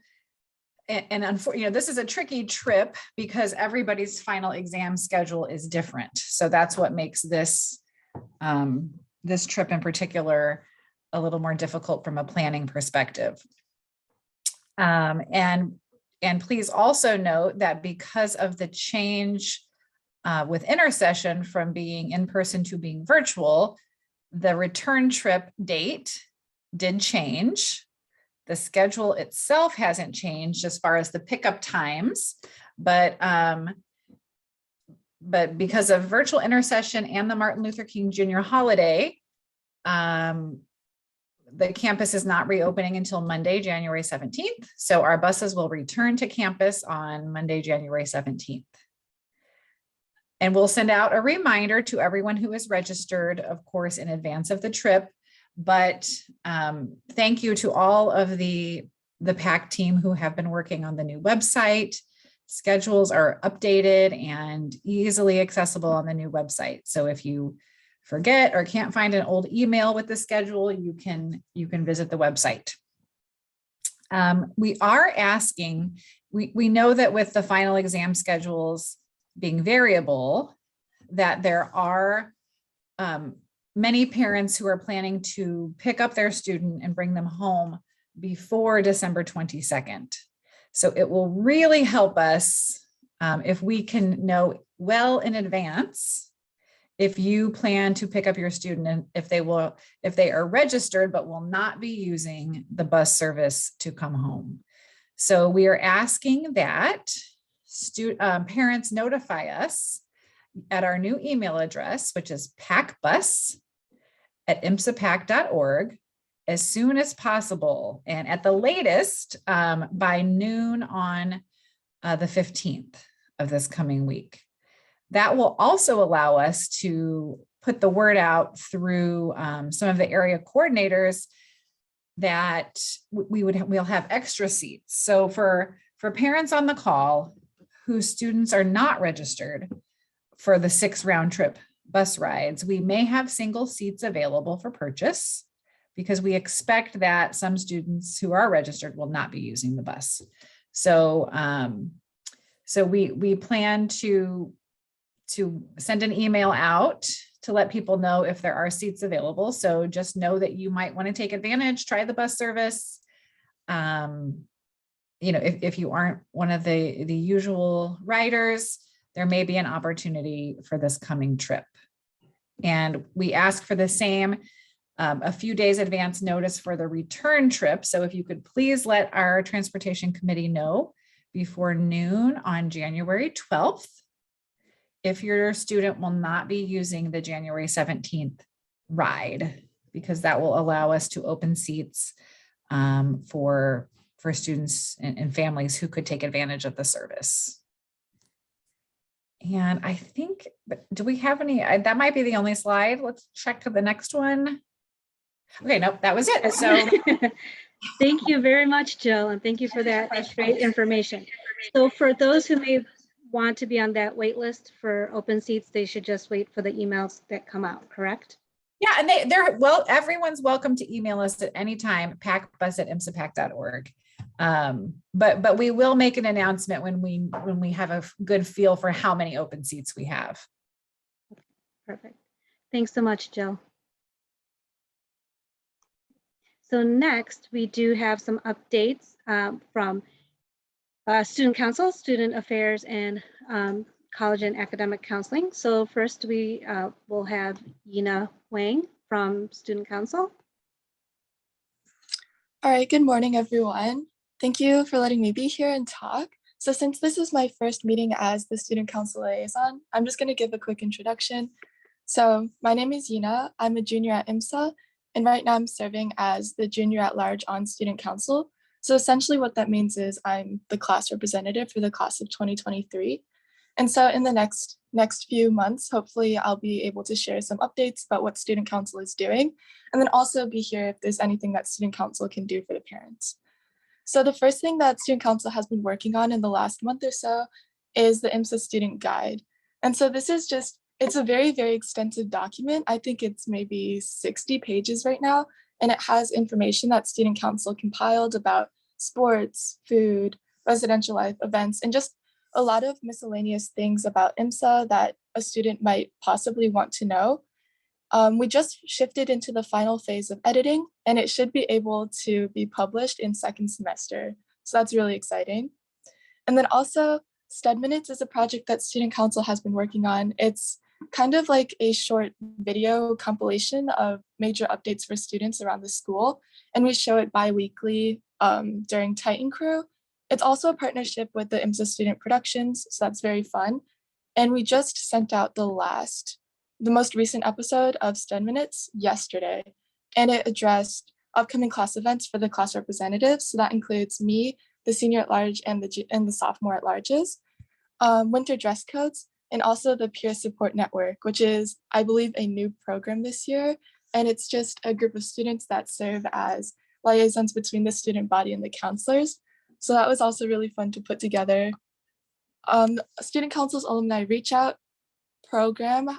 And unfortunately, this is a tricky trip because everybody's final exam schedule is different. So that's what makes this this trip in particular a little more difficult from a planning perspective. And please also note that because of the change with Intersession from being in person to being virtual, the return trip date did change. The schedule itself hasn't changed as far as the pickup times, but because of virtual Intersession and the Martin Luther King Jr. holiday, the campus is not reopening until Monday, January 17th. So our buses will return to campus on Monday, January 17th. And we'll send out a reminder to everyone who is registered, of course, in advance of the trip. But thank you to all of the PAC team who have been working on the new website. Schedules are updated and easily accessible on the new website. So if you forget or can't find an old email with the schedule, you can visit the website. We are asking, we know that with the final exam schedules being variable, that there are many parents who are planning to pick up their student and bring them home before December 22nd. So it will really help us if we can know well in advance if you plan to pick up your student and if they are registered but will not be using the bus service to come home. So we are asking that parents notify us at our new email address, which is pacbus@imsapac.org, as soon as possible, and at the latest by noon on the 15th of this coming week. That will also allow us to put the word out through some of the area coordinators that we'll have extra seats. So for parents on the call whose students are not registered for the 6 round trip bus rides, we may have single seats available for purchase because we expect that some students who are registered will not be using the bus. So, we plan to send an email out to let people know if there are seats available. So just know that you might want to take advantage, try the bus service. If you aren't one of the usual riders, there may be an opportunity for this coming trip. And we ask for the same a few days advance notice for the return trip. So if you could please let our transportation committee know before noon on January 12th, if your student will not be using the January 17th ride, because that will allow us to open seats for students and families who could take advantage of the service. And I think, do we have any, that might be the only slide. Let's check to the next one. Okay, nope, that was it. So Thank you very much, Jill, and thank you for that. That's great information. So for those who may want to be on that wait list for open seats, they should just wait for the emails that come out, correct? yeah, and everyone's welcome to email us at any time, pacbus@imsapac.org. But we will make an announcement when we have a good feel for how many open seats we have. Perfect. Thanks so much, Jill. So next, we do have some updates from Student Council, Student Affairs, and College and Academic Counseling. So first, we will have Yina Wang from Student Council. All right, good morning, everyone. Thank you for letting me be here and talk. So since this is my first meeting as the Student Council Liaison, I'm just going to give a quick introduction. So my name is Yina. I'm a junior at IMSA, and right now I'm serving as the junior at large on Student Council. So essentially what that means is I'm the class representative for the class of 2023. And so in the next few months, hopefully I'll be able to share some updates about what Student Council is doing, and then also be here if there's anything that Student Council can do for the parents. So the first thing that Student Council has been working on in the last month or so is the IMSA Student Guide. And so this is it's a very, very extensive document. I think it's maybe 60 pages right now, and it has information that Student Council compiled about sports, food, residential life, events, and just a lot of miscellaneous things about IMSA that a student might possibly want to know. We just shifted into the final phase of editing, and it should be able to be published in second semester. So that's really exciting. And then also, Stud Minutes is a project that Student Council has been working on. It's kind of like a short video compilation of major updates for students around the school, and we show it bi-weekly during Titan Crew. It's also a partnership with the IMSA Student Productions, so that's very fun. And we just sent out the most recent episode of Stud Minutes yesterday, and it addressed upcoming class events for the class representatives. So that includes me, the senior at large, and the sophomore at larges, winter dress codes, and also the Peer Support Network, which is, I believe, a new program this year. And it's just a group of students that serve as liaisons between the student body and the counselors. So that was also really fun to put together. Student Council's Alumni Reach Out program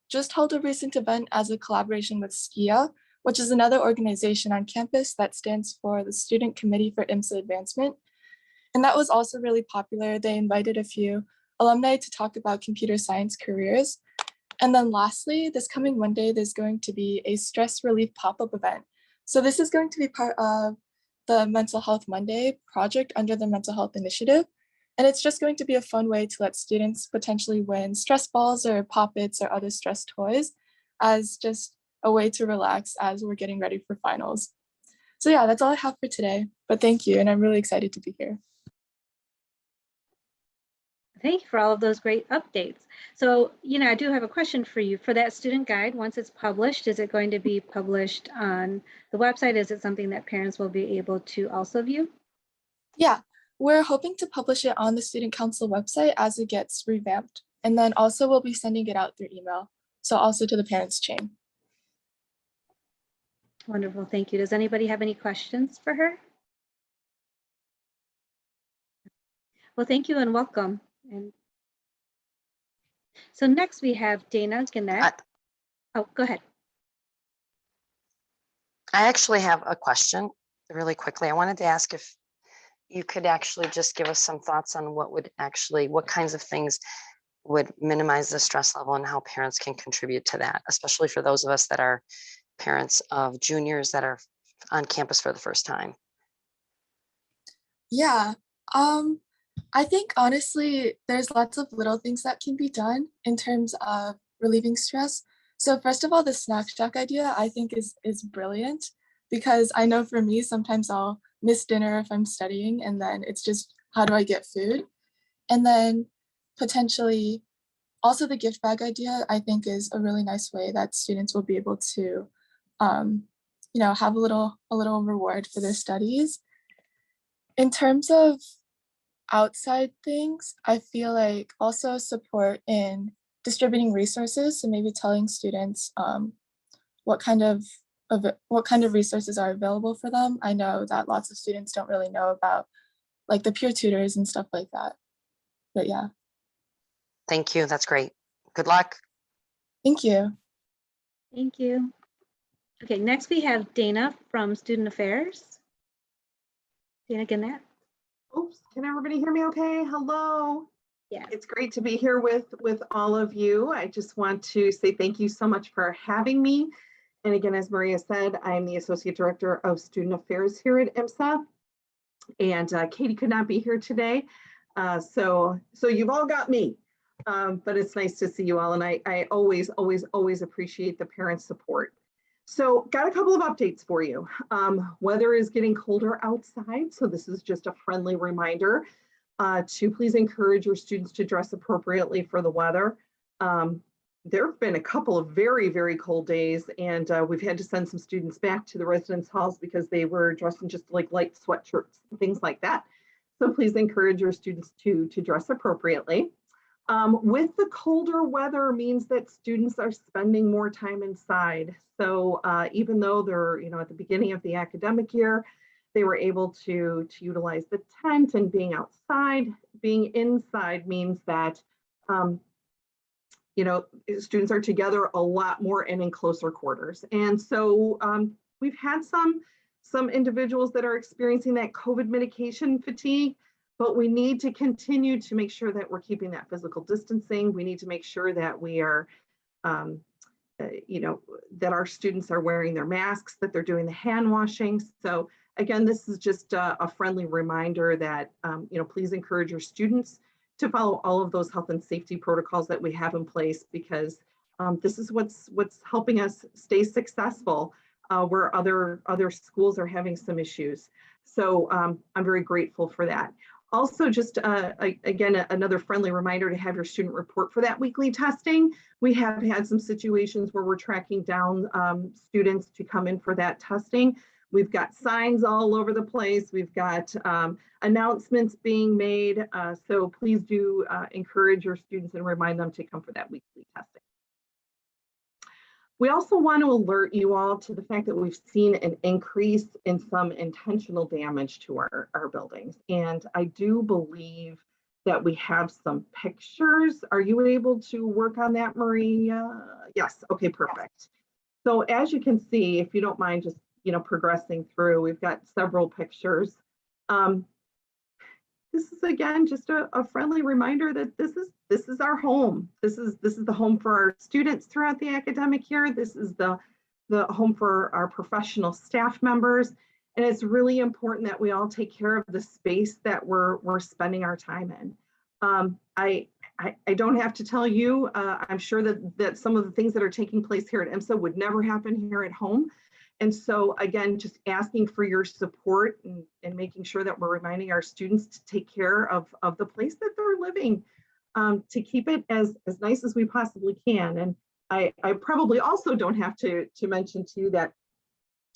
just held a recent event as a collaboration with SKIA, which is another organization on campus that stands for the Student Committee for IMSA Advancement. And that was also really popular. They invited a few alumni to talk about computer science careers. And then lastly, this coming Monday, there's going to be a stress relief pop-up event. So this is going to be part of the Mental Health Monday project under the Mental Health Initiative. And it's just going to be a fun way to let students potentially win stress balls or pop-its or other stress toys as just a way to relax as we're getting ready for finals. So yeah, that's all I have for today, but thank you. And I'm really excited to be here. Thank you for all of those great updates. So, I do have a question for you. For that student guide, once it's published, is it going to be published on the website? Is it something that parents will be able to also view? Yeah, we're hoping to publish it on the Student Council website as it gets revamped. And then also we'll be sending it out through email. So also to the parents chain. Wonderful, thank you. Does anybody have any questions for her? Well, thank you and welcome. And so next we have Dana Gannett. Oh, go ahead. I actually have a question really quickly. I wanted to ask if you could actually just give us some thoughts on what kinds of things would minimize the stress level and how parents can contribute to that, especially for those of us that are parents of juniors that are on campus for the first time. Yeah, I think honestly, there's lots of little things that can be done in terms of relieving stress. So first of all, the snack shack idea I think is brilliant, because I know for me, sometimes I'll miss dinner if I'm studying, and then it's just, how do I get food? And then potentially also the gift bag idea, I think is a really nice way that students will be able to, have a little reward for their studies. In terms of outside things, I feel like also support in distributing resources. So maybe telling students what kind of resources are available for them. I know that lots of students don't really know about like the peer tutors and stuff like that. But yeah. Thank you. That's great. Good luck. Thank you. Thank you. Okay, next we have Dana from Student Affairs. Dana Gannett. Oops, can everybody hear me okay? Hello. Yeah. It's great to be here with all of you. I just want to say thank you so much for having me. And again, as Maria said, I'm the Associate Director of Student Affairs here at IMSA. And Katie could not be here today. So you've all got me, but it's nice to see you all. And I always appreciate the parent support. So got a couple of updates for you. Weather is getting colder outside, so this is just a friendly reminder to please encourage your students to dress appropriately for the weather. There have been a couple of very, very cold days, and we've had to send some students back to the residence halls because they were dressed in just like light sweatshirts, things like that. So please encourage your students to dress appropriately. With the colder weather means that students are spending more time inside. So even though they're, at the beginning of the academic year, they were able to utilize the tent and being outside. Being inside means that, students are together a lot more and in closer quarters. And so we've had some individuals that are experiencing that COVID medication fatigue, but we need to continue to make sure that we're keeping that physical distancing. We need to make sure that we are, that our students are wearing their masks, that they're doing the hand washing. So again, this is just a friendly reminder that, please encourage your students to follow all of those health and safety protocols that we have in place, because this is what's helping us stay successful where other schools are having some issues. So I'm very grateful for that. Also, just again, another friendly reminder to have your student report for that weekly testing. We have had some situations where we're tracking down students to come in for that testing. We've got signs all over the place. We've got announcements being made. So please do encourage your students and remind them to come for that weekly testing. We also want to alert you all to the fact that we've seen an increase in some intentional damage to our buildings. And I do believe that we have some pictures. Are you able to work on that, Maria? Yes, okay, perfect. So as you can see, if you don't mind just, progressing through, we've got several pictures. this is again just a friendly reminder that this is our home. This is the home for our students throughout the academic year. This is the home for our professional staff members. And it's really important that we all take care of the space that we're spending our time in. I don't have to tell you, I'm sure that some of the things that are taking place here at IMSA would never happen here at home. And so again, just asking for your support and making sure that we're reminding our students to take care of the place that they're living, to keep it as nice as we possibly can. And I probably also don't have to mention to you that,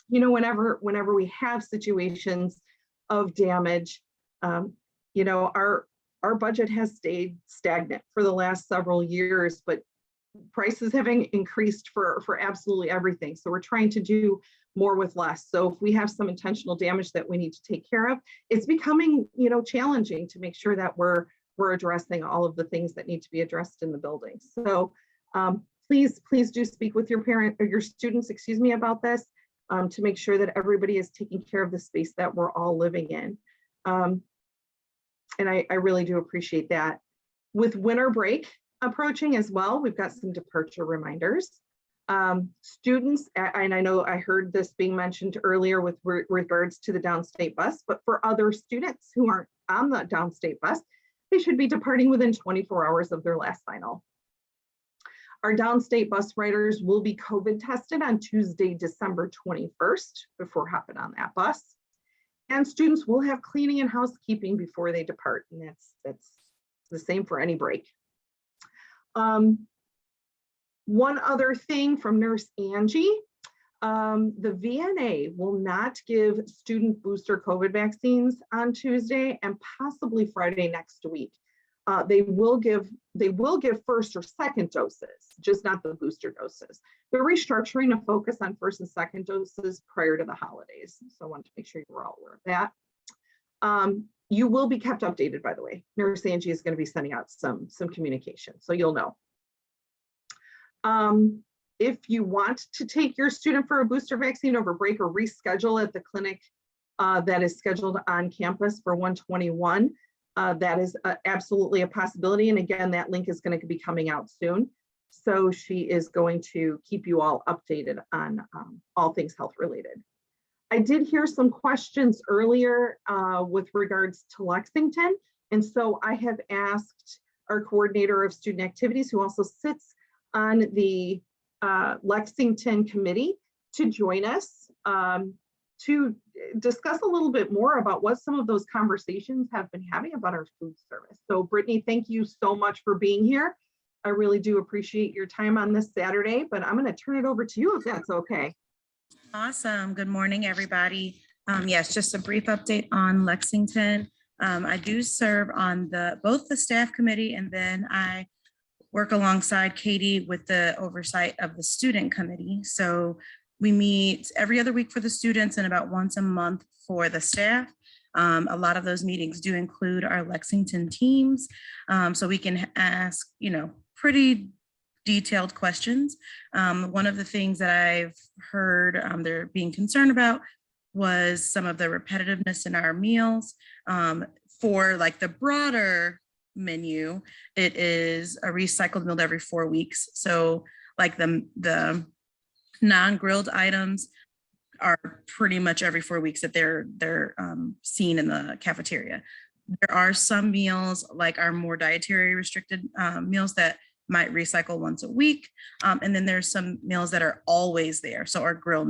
you know, whenever we have situations of damage, you know, our budget has stayed stagnant for the last several years, but prices have increased for absolutely everything. So we're trying to do more with less. So if we have some intentional damage that we need to take care of, it's becoming, you know, challenging to make sure that we're addressing all of the things that need to be addressed in the building. So please do speak with your parent or your students, excuse me, about this, to make sure that everybody is taking care of the space that we're all living in. And I really do appreciate that. With winter break approaching as well, we've got some departure reminders. Students, and I know I heard this being mentioned earlier with regards to the downstate bus, but for other students who aren't on the downstate bus, they should be departing within 24 hours of their last final. Our downstate bus riders will be COVID tested on Tuesday, December 21st before hopping on that bus. And students will have cleaning and housekeeping before they depart. And that's the same for any break. One other thing from Nurse Angie, the VNA will not give student booster COVID vaccines on Tuesday and possibly Friday next week. They will give first or second doses, just not the booster doses. They're restructuring to focus on first and second doses prior to the holidays. So I wanted to make sure you were all aware of that. You will be kept updated, by the way. Nurse Angie is going to be sending out some communication, so you'll know. If you want to take your student for a booster vaccine over break or reschedule at the clinic that is scheduled on campus for 121, that is absolutely a possibility. And again, that link is going to be coming out soon. So she is going to keep you all updated on all things health related. I did hear some questions earlier with regards to Lexington. And so I have asked our coordinator of student activities, who also sits on the Lexington committee, to join us to discuss a little bit more about what some of those conversations have been having about our food service. So Brittany, thank you so much for being here. I really do appreciate your time on this Saturday, but I'm going to turn it over to you if that's okay. Awesome. Good morning, everybody. Yes, just a brief update on Lexington. I do serve on both the staff committee, and then I work alongside Katie with the oversight of the student committee. So we meet every other week for the students and about once a month for the staff. A lot of those meetings do include our Lexington teams. So we can ask, you know, pretty detailed questions. One of the things that I've heard they're being concerned about was some of the repetitiveness in our meals. For like the broader menu, it is a recycled meal every 4 weeks. So like the non-grilled items are pretty much every 4 weeks that they're seen in the cafeteria. There are some meals, like our more dietary restricted meals, that might recycle once a week. And then there's some meals that are always there. So our grilled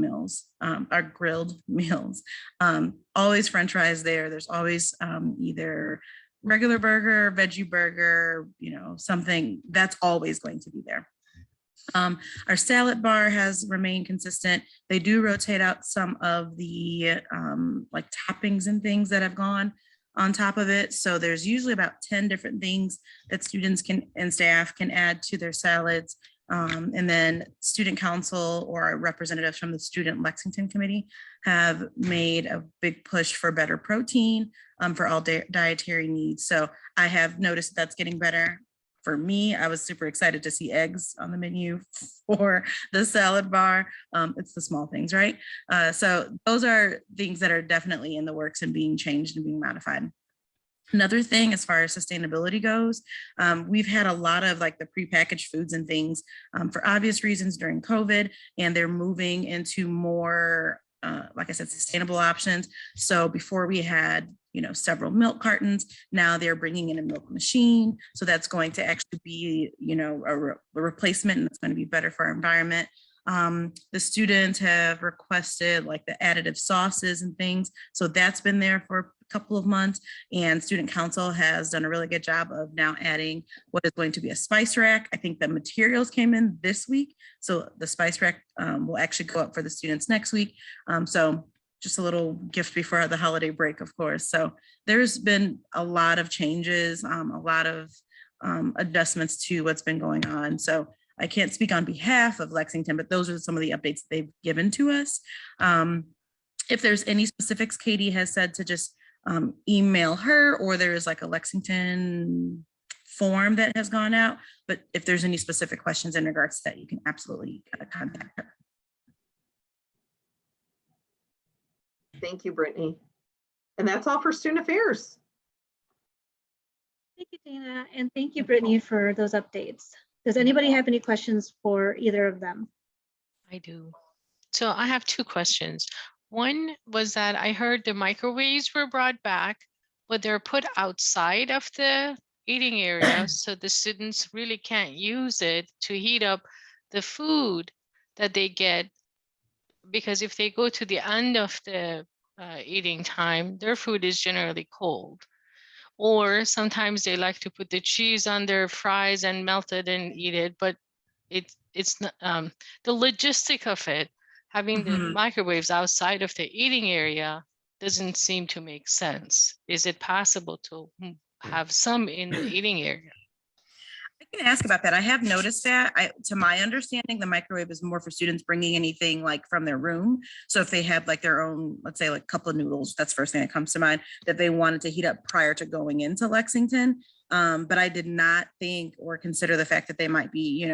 meals, always French fries there. There's always either regular burger, veggie burger, you know, something that's always going to be there. Our salad bar has remained consistent. They do rotate out some of the like toppings and things that have gone on top of it. So there's usually about 10 different things that students and staff can add to their salads. And then student council or representatives from the student Lexington committee have made a big push for better protein for all dietary needs. So I have noticed that's getting better. For me, I was super excited to see eggs on the menu for the salad bar. It's the small things, right? So those are things that are definitely in the works and being changed and being modified. Another thing, as far as sustainability goes, we've had a lot of like the prepackaged foods and things for obvious reasons during COVID, and they're moving into more, like I said, sustainable options. So before we had, several milk cartons, now they're bringing in a milk machine. So that's going to actually be, a replacement, and it's going to be better for our environment. The students have requested like the additive sauces and things. So that's been there for a couple of months, and student council has done a really good job of now adding what is going to be a spice rack. I think the materials came in this week. So the spice rack will actually go up for the students next week. So just a little gift before the holiday break, of course. So there's been a lot of changes, a lot of adjustments to what's been going on. So I can't speak on behalf of Lexington, but those are some of the updates they've given to us. If there's any specifics, Katie has said to just email her, or there is like a Lexington form that has gone out. But if there's any specific questions in regards to that, you can absolutely contact her. Thank you, Brittany. And that's all for student affairs. Thank you, Dana, and thank you, Brittany, for those updates. Does anybody have any questions for either of them? I do. So I have two questions. One was that I heard the microwaves were brought back, but they're put outside of the eating area, so the students really can't use it to heat up the food that they get, because if they go to the end of the eating time, their food is generally cold. Or sometimes they like to put the cheese on their fries and melt it and eat it, but it's not the logistic of it, having the microwaves outside of the eating area doesn't seem to make sense. Is it possible to have some in the eating area? I can ask about that. I have noticed that. To my understanding, the microwave is more for students bringing anything like from their room. So if they have like their own, let's say like cup of noodles, that's the first thing that comes to mind, that they wanted to heat up prior to going into Lexington. But I did not think or consider the fact that they might be,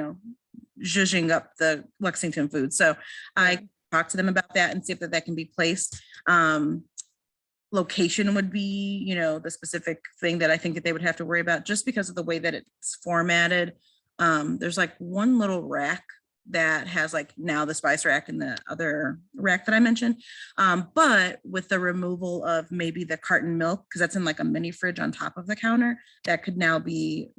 zhuzhing up the Lexington food. So I talked to them about that and see if that can be placed. Location would be, the specific thing that I think that they would have to worry about, just because of the way that it's formatted. There's like one little rack that has like now the spice rack and the other rack that I mentioned. But with the removal of maybe the carton milk, because that's in like a mini fridge on top of the counter, that could now be,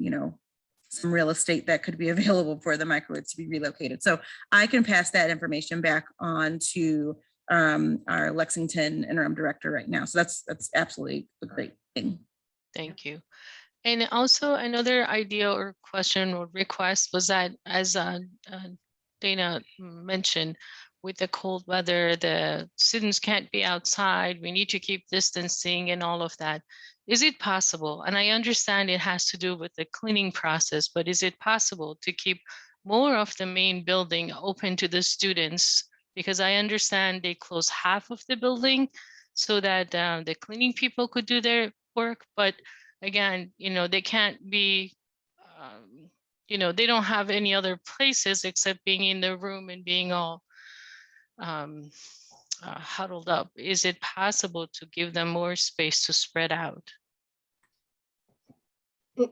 some real estate that could be available for the microwave to be relocated. So I can pass that information back on to our Lexington interim director right now. So that's absolutely a great thing. Thank you. And also another idea or question or request was that, as Dana mentioned, with the cold weather, the students can't be outside. We need to keep distancing and all of that. Is it possible? And I understand it has to do with the cleaning process, but is it possible to keep more of the main building open to the students? Because I understand they close half of the building so that the cleaning people could do their work. But again, they can't be, they don't have any other places except being in the room and being all huddled up. Is it possible to give them more space to spread out?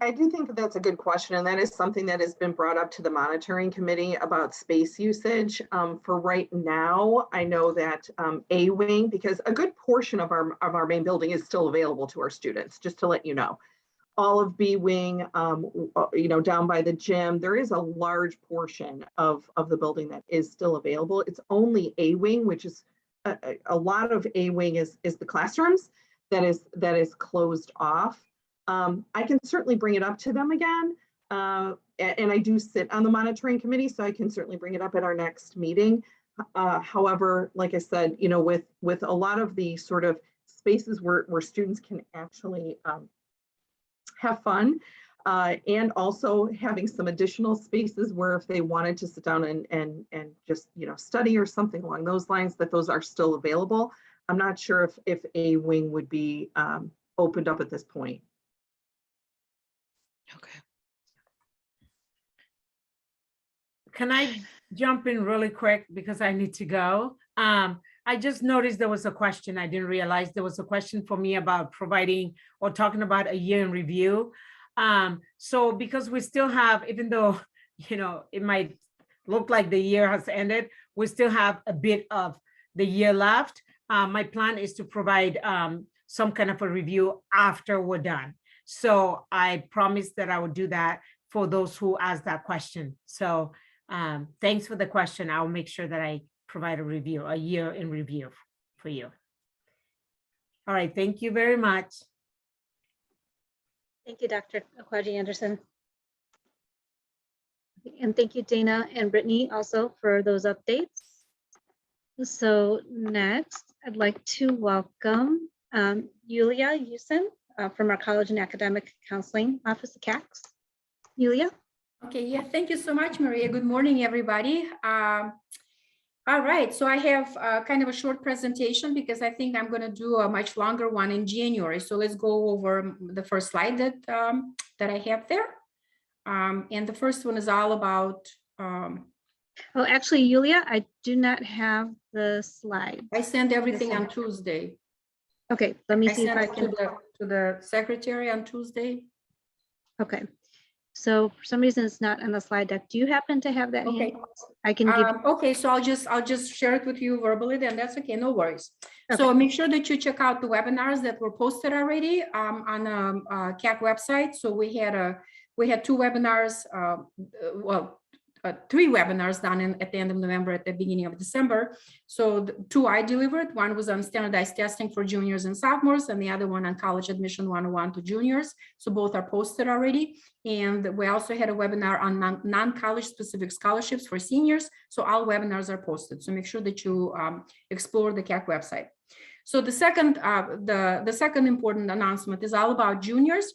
I do think that that's a good question, and that is something that has been brought up to the monitoring committee about space usage. For right now, I know that A wing, because a good portion of our main building is still available to our students, just to let you know. All of B wing, down by the gym, there is a large portion of the building that is still available. It's only A wing, which is a lot of A wing is the classrooms that is closed off. I can certainly bring it up to them again. And I do sit on the monitoring committee, so I can certainly bring it up at our next meeting. However, like I said, with a lot of the sort of spaces where students can actually have fun, and also having some additional spaces where if they wanted to sit down and just, study or something along those lines, that those are still available. I'm not sure if a wing would be opened up at this point. Okay. Can I jump in really quick because I need to go? I just noticed there was a question. I didn't realize there was a question for me about providing or talking about a year in review. So because we still have, even though, it might look like the year has ended, we still have a bit of the year left. My plan is to provide some kind of a review after we're done. So I promised that I would do that for those who asked that question. So thanks for the question. I'll make sure that I provide a year in review for you. All right, thank you very much. Thank you, Dr. Akwaji Anderson. And thank you, Dana and Brittany, also for those updates. So next, I'd like to welcome Yulia Yusin from our College and Academic Counseling Office of CACs. Yulia? Okay, yeah, thank you so much, Maria. Good morning, everybody. All right, so I have kind of a short presentation because I think I'm going to do a much longer one in January. So let's go over the first slide that I have there. And the first one is all about. Oh, actually, Yulia, I do not have the slide. I sent everything on Tuesday. Okay, let me I see if sent I it can. to the secretary on Tuesday. Okay, so for some reason it's not on the slide deck. Do you happen to have that? Okay. handout? I can give. Okay, so I'll just share it with you verbally, then that's okay, no worries. Okay. So make sure that you check out the webinars that were posted already on the CAC website. So we had two webinars, three webinars done at the end of November, at the beginning of December. So two I delivered. One was on standardized testing for juniors and sophomores, and the other one on college admission 101 to juniors. So both are posted already. And we also had a webinar on non-college specific scholarships for seniors. So all webinars are posted. So make sure that you explore the CAC website. So the second important announcement is all about juniors.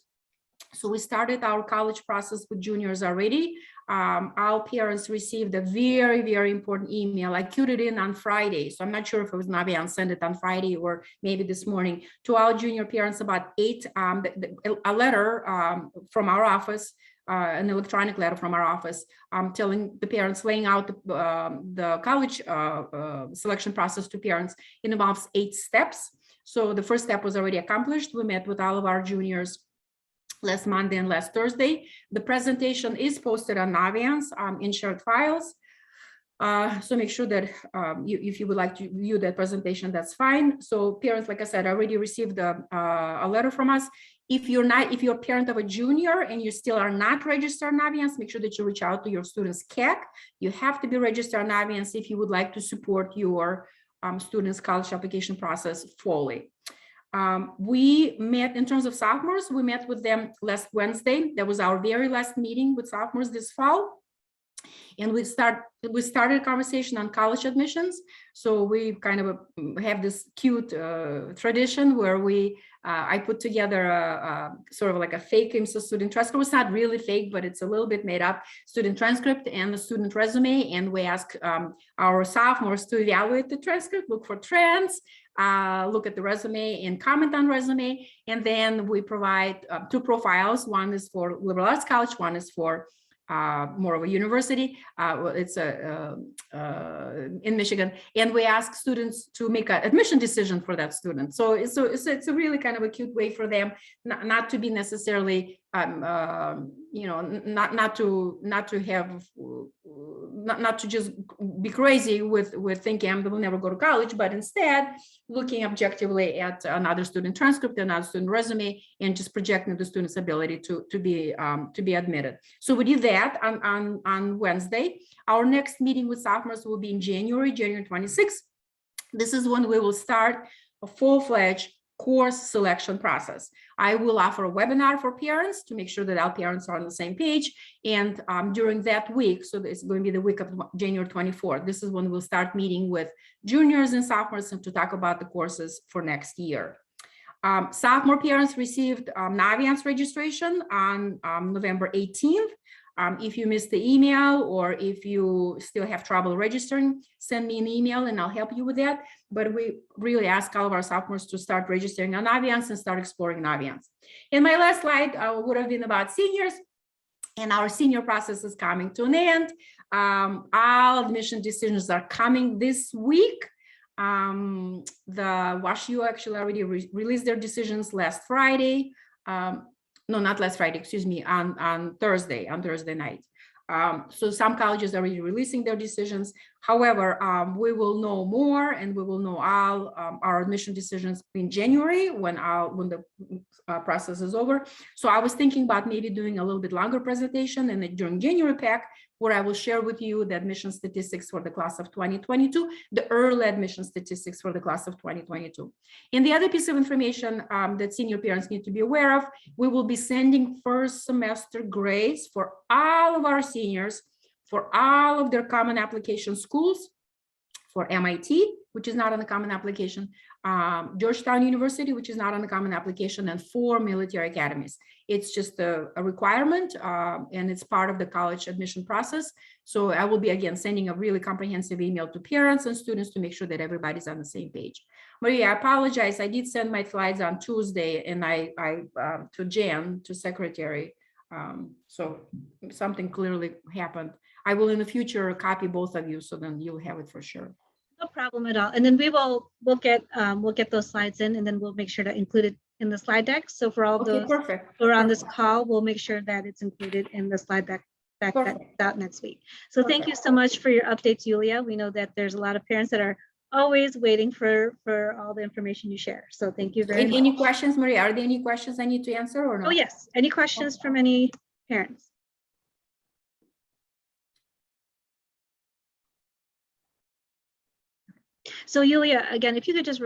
So we started our college process with juniors already. Our parents received a very, very important email. I queued it in on Friday. So I'm not sure if it was Navian sent it on Friday or maybe this morning to our junior parents about a letter from our office, an electronic letter from our office, telling the parents, laying out the college selection process to parents. It involves 8 steps. So the first step was already accomplished. We met with all of our juniors last Monday and last Thursday. The presentation is posted on Naviance in shared files. So make sure that if you would like to view that presentation, that's fine. So parents, like I said, already received a letter from us. If you're a parent of a junior and you still are not registered on Naviance, make sure that you reach out to your student's CAC. You have to be registered on Naviance if you would like to support your student's college application process fully. We met in terms of sophomores, we met with them last Wednesday. That was our very last meeting with sophomores this fall. And we started a conversation on college admissions. So we kind of have this cute tradition where I put together a sort of like a fake IMSA student transcript. It's not really fake, but it's a little bit made up student transcript and the student resume. And we ask our sophomores to evaluate the transcript, look for trends, look at the resume and comment on resume. And then we provide 2 profiles. One is for liberal arts college, one is for more of a university. It's in Michigan, and we ask students to make an admission decision for that student. So it's a really kind of a cute way for them not to be necessarily not to just be crazy with thinking I will never go to college, but instead looking objectively at another student transcript, another student resume, and just projecting the student's ability to be admitted. So we did that on Wednesday. Our next meeting with sophomores will be in January 26th. This is when we will start a full-fledged course selection process. I will offer a webinar for parents to make sure that our parents are on the same page. And during that week, so it's going to be the week of January 24th, this is when we'll start meeting with juniors and sophomores to talk about the courses for next year. Sophomore parents received Naviance registration on November 18th. If you missed the email or if you still have trouble registering, send me an email and I'll help you with that. But we really ask all of our sophomores to start registering on Naviance and start exploring Naviance. And my last slide would have been about seniors, and our senior process is coming to an end. All admission decisions are coming this week. The WashU actually already released their decisions last Friday. No, not last Friday, excuse me, on Thursday night. So some colleges are already releasing their decisions. However, we will know more, and we will know all our admission decisions in January when the process is over. So I was thinking about maybe doing a little bit longer presentation, and then during January PAC, where I will share with you the admission statistics for the class of 2022, the early admission statistics for the class of 2022. And the other piece of information that senior parents need to be aware of, we will be sending first semester grades for all of our seniors, for all of their common application schools, for MIT, which is not on the common application, Georgetown University, which is not on the common application, and 4 military academies. It's just a requirement, and it's part of the college admission process. So I will be, again, sending a really comprehensive email to parents and students to make sure that everybody's on the same page. Maria, I apologize. I did send my slides on Tuesday, and I to Jan, to secretary. So something clearly happened. I will in the future copy both of you, so then you'll have it for sure. No problem at all. And then we'll get those slides in, and then we'll make sure to include it in the slide deck. So for all those who are on this call, we'll make sure that it's included in the slide deck out next week. So thank you so much for your updates, Yulia. We know that there's a lot of parents that are always waiting for all the information you share. So thank you very much. Any questions, Maria? Are there any questions I need to answer or no? Oh, yes. Any questions from any parents? So Yulia, again, if you could just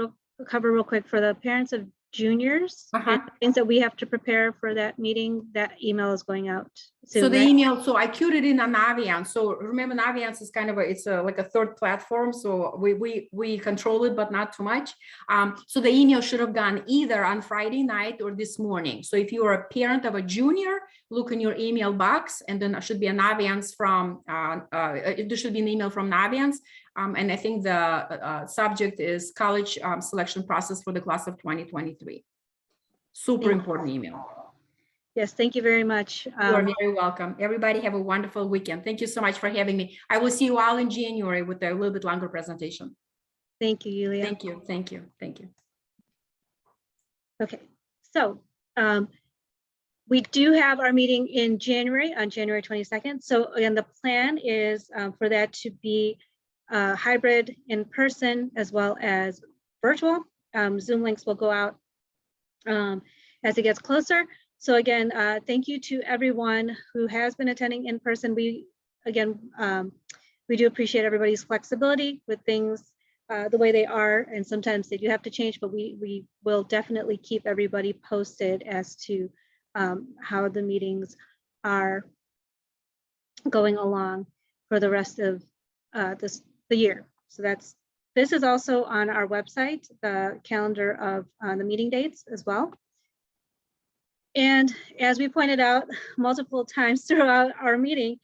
cover real quick for the parents of juniors, and things that we have to prepare for that meeting, that email is going out soon, So the right? email, so I queued it in on Naviance. So remember, Naviance is kind of like a third platform. So we control it, but not too much. So the email should have gone either on Friday night or this morning. So if you are a parent of a junior, look in your email box, and then there should be a Naviance from, there should be an email from Naviance. And I think the subject is college selection process for the class of 2023. Super important email. Yes, thank you very much. You are very welcome. Everybody have a wonderful weekend. Thank you so much for having me. I will see you all in January with a little bit longer presentation. Thank you, Yulia. Thank you, thank you, thank you. Okay, so we do have our meeting in January, on January 22nd. So again, the plan is for that to be hybrid, in person, as well as virtual. Zoom links will go out as it gets closer. So again, thank you to everyone who has been attending in person. We do appreciate everybody's flexibility with things the way they are, and sometimes they do have to change, but we will definitely keep everybody posted as to how the meetings are going along for the rest of the year. So this is also on our website, the calendar of the meeting dates as well. And as we pointed out multiple times throughout our meeting,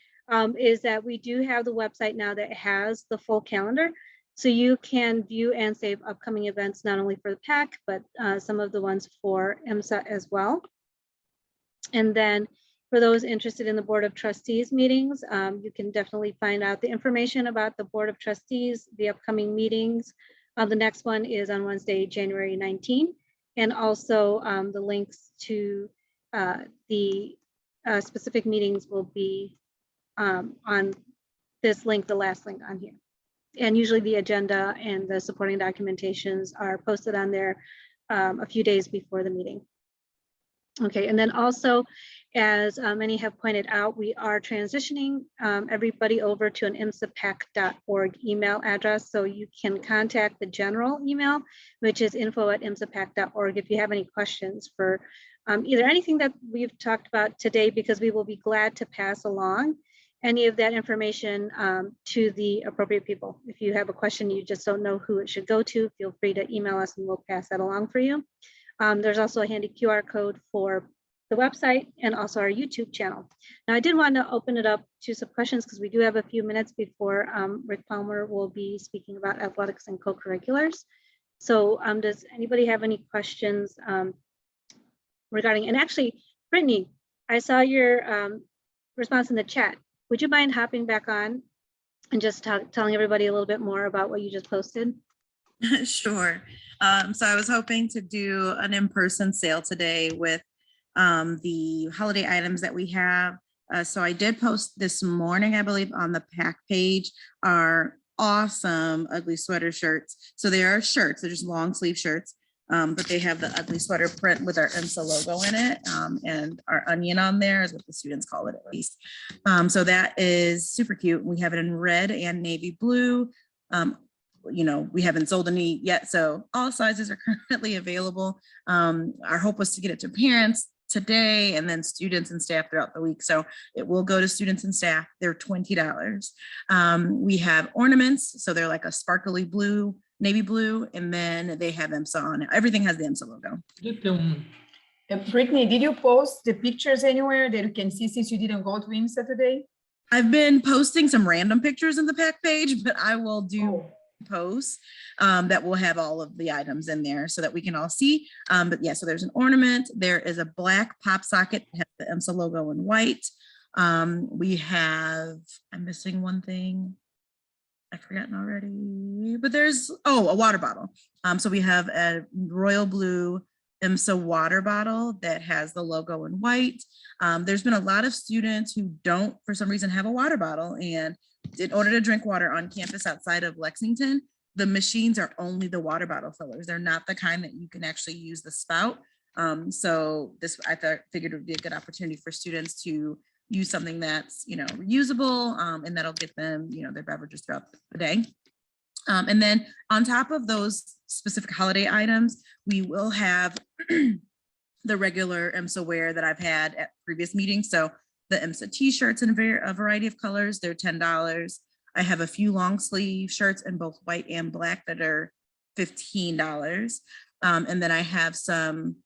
is that we do have the website now that has the full calendar. So you can view and save upcoming events, not only for the PAC, but some of the ones for IMSA as well. And then for those interested in the Board of Trustees meetings, you can definitely find out the information about the Board of Trustees, the upcoming meetings. The next one is on Wednesday, January 19, and also the links to the specific meetings will be on this link, the last link on here. And usually the agenda and the supporting documentations are posted on there a few days before the meeting. Okay, and then also, as many have pointed out, we are transitioning everybody over to an imsapac.org email address. So you can contact the general email, which is info@imsapac.org, if you have any questions for either anything that we've talked about today, because we will be glad to pass along any of that information to the appropriate people. If you have a question, you just don't know who it should go to, feel free to email us and we'll pass that along for you. There's also a handy QR code for the website and also our YouTube channel. Now, I did want to open it up to some questions because we do have a few minutes before Rick Palmer will be speaking about athletics and co-curriculars. So does anybody have any questions regarding, and actually, Brittany, I saw your response in the chat. Would you mind hopping back on and just telling everybody a little bit more about what you just posted? Sure. So I was hoping to do an in-person sale today with the holiday items that we have. So I did post this morning, I believe, on the PAC page, our awesome ugly sweater shirts. So they are shirts, they're just long sleeve shirts, but they have the ugly sweater print with our IMSA logo in it, and our onion on there is what the students call it, at least. So that is super cute. We have it in red and navy blue. You know, we haven't sold any yet, so all sizes are currently available. Our hope was to get it to parents today and then students and staff throughout the week. So it will go to students and staff. They're $20. We have ornaments, so they're like a sparkly blue, navy blue, and then they have IMSA on it. Everything has the IMSA logo. Brittany, did you post the pictures anywhere that you can see since you didn't go to IMSA today? I've been posting some random pictures in the PAC page, but I will do posts that will have all of the items in there so that we can all see. But yeah, so there's an ornament. There is a black pop socket that has the IMSA logo in white. We have, I'm missing one thing. I've forgotten already, but there's, a water bottle. So we have a royal blue IMSA water bottle that has the logo in white. There's been a lot of students who don't, for some reason, have a water bottle, and in order to drink water on campus outside of Lexington, the machines are only the water bottle fillers. They're not the kind that you can actually use the spout. So this, figured it would be a good opportunity for students to use something that's, reusable, and that'll get them, their beverages throughout the day. And then on top of those specific holiday items, we will have the regular IMSA wear that I've had at previous meetings. So the IMSA t-shirts in a variety of colors, they're $10. I have a few long sleeve shirts in both white and black that are $15. And then I have some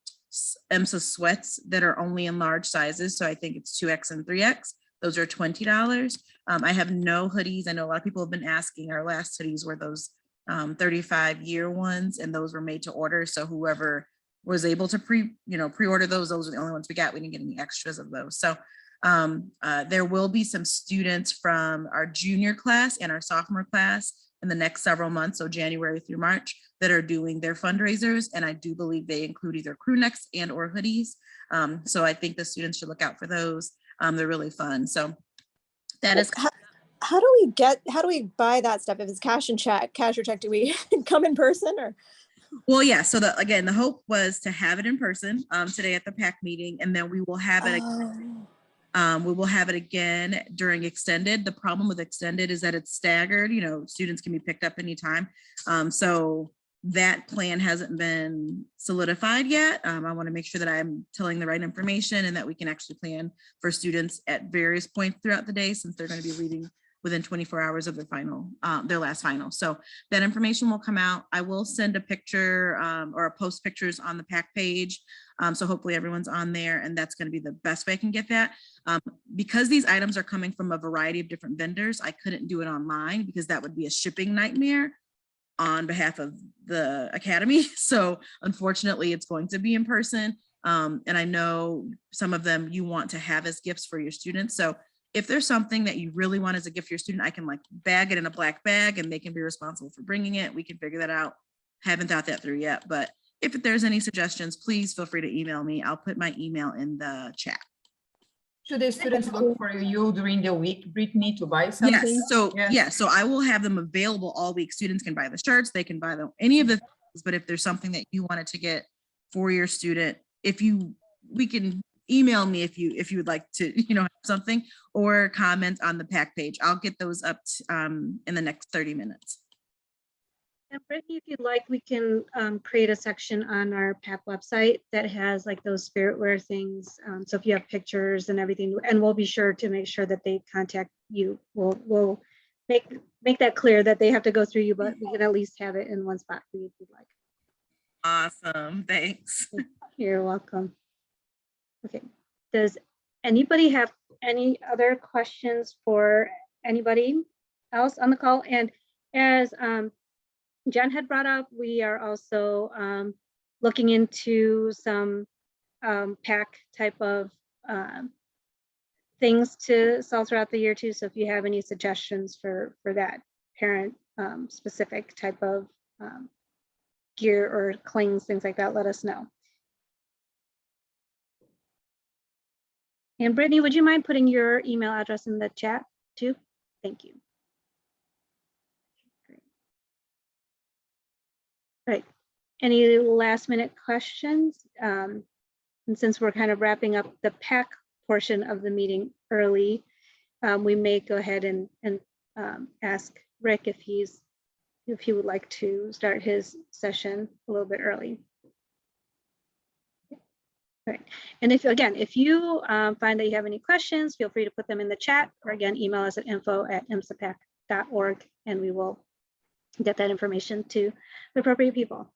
IMSA sweats that are only in large sizes. So I think it's 2X and 3X. Those are $20. I have no hoodies. I know a lot of people have been asking. Our last hoodies were those 35-year ones, and those were made to order. So whoever was able to pre-order those are the only ones we got. We didn't get any extras of those. So there will be some students from our junior class and our sophomore class in the next several months, so January through March, that are doing their fundraisers. And I do believe they include either crew necks and or hoodies. So I think the students should look out for those. They're really fun. So that is. How do we buy that stuff? If it's cash or check, do we come in person or? Well, yeah. So again, the hope was to have it in person today at the PAC meeting, and then we will have it. We will have it again during extended. The problem with extended is that it's staggered. Students can be picked up anytime. So that plan hasn't been solidified yet. I want to make sure that I'm telling the right information and that we can actually plan for students at various points throughout the day, since they're going to be leaving within 24 hours of their last final. So that information will come out. I will send a picture or post pictures on the PAC page. So hopefully everyone's on there, and that's going to be the best way I can get that. Because these items are coming from a variety of different vendors, I couldn't do it online because that would be a shipping nightmare on behalf of the Academy. So unfortunately, it's going to be in person. And I know some of them you want to have as gifts for your students. So if there's something that you really want as a gift for your student, I can bag it in a black bag and they can be responsible for bringing it. We can figure that out. Haven't thought that through yet, but if there's any suggestions, please feel free to email me. I'll put my email in the chat. Should the students look for you during the week, Brittany, to buy something? Yes. So I will have them available all week. Students can buy the shirts, they can buy any of the things, but if there's something that you wanted to get for your student, we can email me if you would like to, have something, or comment on the PAC page. I'll get those up in the next 30 minutes. And Brittany, if you'd like, we can create a section on our PAC website that has those spirit wear things. So if you have pictures and everything, and we'll be sure to make sure that they contact you. We'll make that clear that they have to go through you, but we can at least have it in one spot for you if you'd like. Awesome, thanks. You're welcome. Okay, does anybody have any other questions for anybody else on the call? And as Jen had brought up, we are also looking into some PAC type of things to sell throughout the year too. So if you have any suggestions for that parent specific type of gear or clings, things like that, let us know. And Brittany, would you mind putting your email address in the chat too? Thank you. Great. Right. Any last minute questions? And since we're kind of wrapping up the PAC portion of the meeting early, we may go ahead and ask Rick if he would like to start his session a little bit early. Right. And if you find that you have any questions, feel free to put them in the chat, or again, email us at info@imsapac.org, and we will get that information to the appropriate people.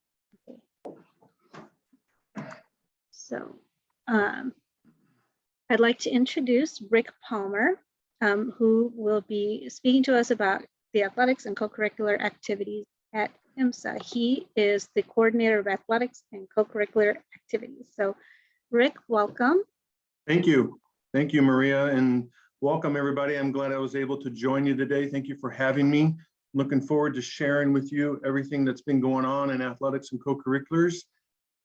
So I'd like to introduce Rick Palmer, who will be speaking to us about the athletics and co-curricular activities at IMSA. He is the coordinator of athletics and co-curricular activities. So Rick, welcome. Thank you. Thank you, Maria, and welcome everybody. I'm glad I was able to join you today. Thank you for having me. Looking forward to sharing with you everything that's been going on in athletics and co-curriculars.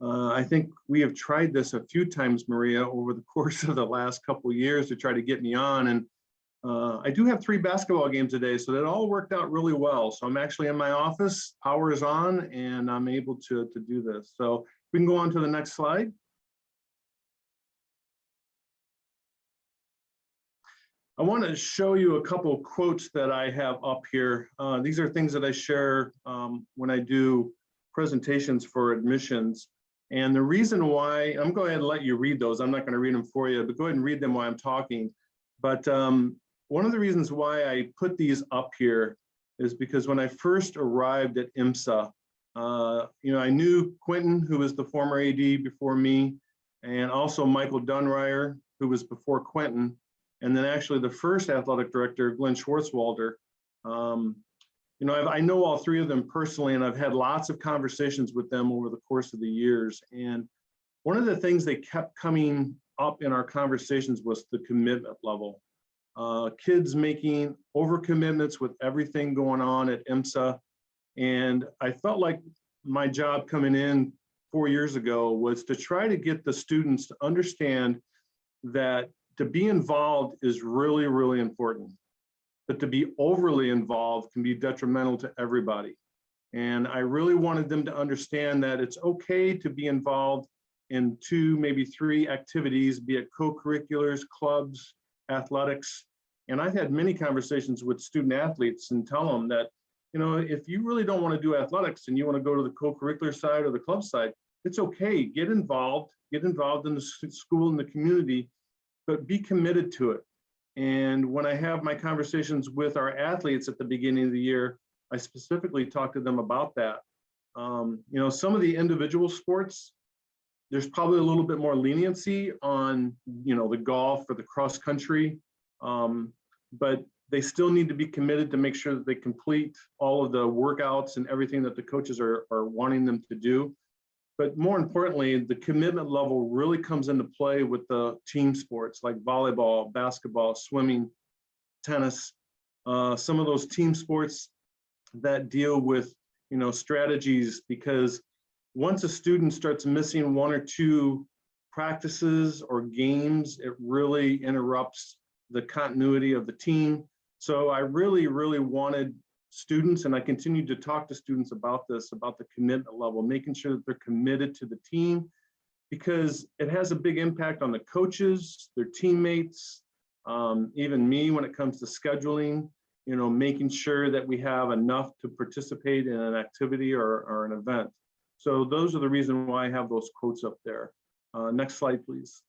I think we have tried this a few times, Maria, over the course of the last couple of years to try to get me on. And I do have 3 basketball games today, so that all worked out really well. So I'm actually in my office, power is on, and I'm able to do this. So we can go on to the next slide. I want to show you a couple of quotes that I have up here. These are things that I share when I do presentations for admissions. And the reason why, I'm going to let you read those. I'm not going to read them for you, but go ahead and read them while I'm talking. But one of the reasons why I put these up here is because when I first arrived at IMSA, I knew Quentin, who was the former AD before me, and also Michael Dunrier, who was before Quentin. And then actually the first athletic director, Glenn Schwartzwalder. I know all 3 of them personally, and I've had lots of conversations with them over the course of the years. And one of the things they kept coming up in our conversations was the commitment level. Kids making overcommitments with everything going on at IMSA. And I felt like my job coming in 4 years ago was to try to get the students to understand that to be involved is really, really important, but to be overly involved can be detrimental to everybody. And I really wanted them to understand that it's okay to be involved in 2, maybe 3 activities, be it co-curriculars, clubs, athletics. And I've had many conversations with student athletes and tell them that, if you really don't want to do athletics and you want to go to the co-curricular side or the club side, it's okay, get involved in the school and the community, but be committed to it. And when I have my conversations with our athletes at the beginning of the year, I specifically talk to them about that. Some of the individual sports, there's probably a little bit more leniency on, the golf or the cross country, but they still need to be committed to make sure that they complete all of the workouts and everything that the coaches are wanting them to do. But more importantly, the commitment level really comes into play with the team sports like volleyball, basketball, swimming, tennis, some of those team sports that deal with, strategies, because once a student starts missing 1 or 2 practices or games, it really interrupts the continuity of the team. So I really, really wanted students, and I continue to talk to students about this, about the commitment level, making sure that they're committed to the team, because it has a big impact on the coaches, their teammates, even me when it comes to scheduling, making sure that we have enough to participate in an activity or an event. So those are the reasons why I have those quotes up there. Next slide, please.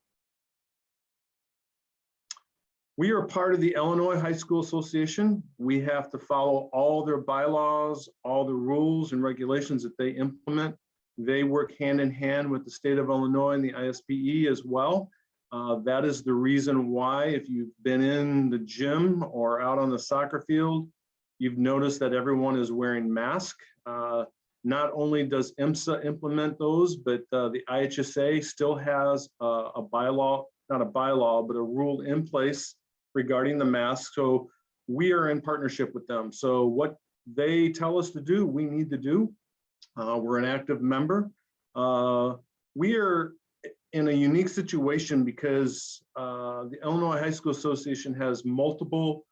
We are part of the Illinois High School Association. We have to follow all their bylaws, all the rules and regulations that they implement. They work hand in hand with the state of Illinois and the ISBE as well. That is the reason why, if you've been in the gym or out on the soccer field, you've noticed that everyone is wearing masks. Not only does IMSA implement those, but the IHSA still has a bylaw, not a bylaw, but a rule in place regarding the mask. So we are in partnership with them. So what they tell us to do, we need to do. We're an active member. We are in a unique situation because the Illinois High School Association has multiple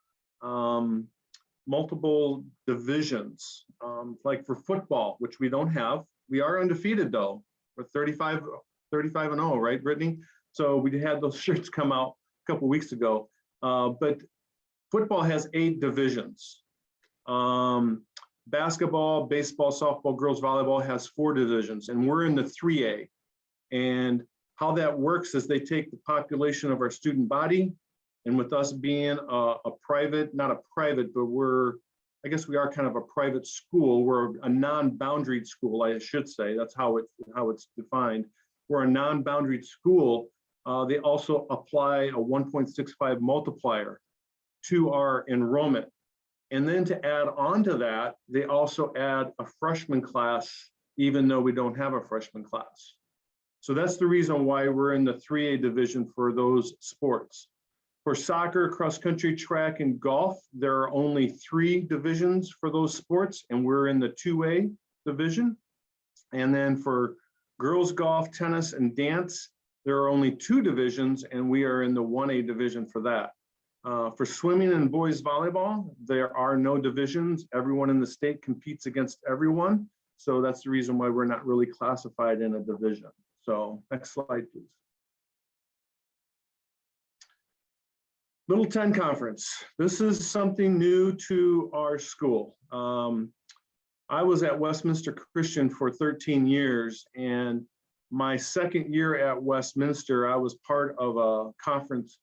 divisions. Like for football, which we don't have. We are undefeated though. We're 35 and 0, right, Brittany? So we had those shirts come out a couple weeks ago. But football has 8 divisions. Basketball, baseball, softball, girls volleyball has 4 divisions, and we're in the 3A. And how that works is they take the population of our student body, and with us being a private, not a private, but I guess we are kind of a private school. We're a non-boundaried school, I should say. That's how it's defined. We're a non-boundaried school. They also apply a 1.65 multiplier to our enrollment. And then to add on to that, they also add a freshman class, even though we don't have a freshman class. So that's the reason why we're in the 3A division for those sports. For soccer, cross country, track, and golf, there are only 3 divisions for those sports, and we're in the 2A division. And then for girls golf, tennis, and dance, there are only 2 divisions, and we are in the 1A division for that. For swimming and boys volleyball, there are no divisions. Everyone in the state competes against everyone. So that's the reason why we're not really classified in a division. So next slide, please. Little 10 Conference. This is something new to our school. I was at Westminster Christian for 13 years, and my second year at Westminster, I was part of a conference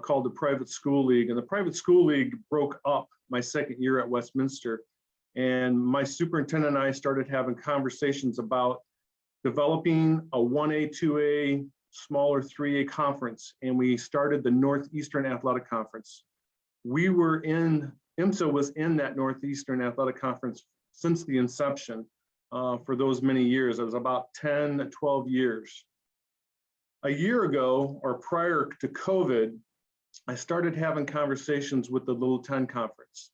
called the Private School League, and the Private School League broke up my second year at Westminster, and my superintendent and I started having conversations about developing a 1A, 2A, smaller 3A conference, and we started the Northeastern Athletic Conference. IMSA was in that Northeastern Athletic Conference since the inception for those many years. It was about 10, 12 years. A year ago, or prior to COVID, I started having conversations with the Little 10 Conference.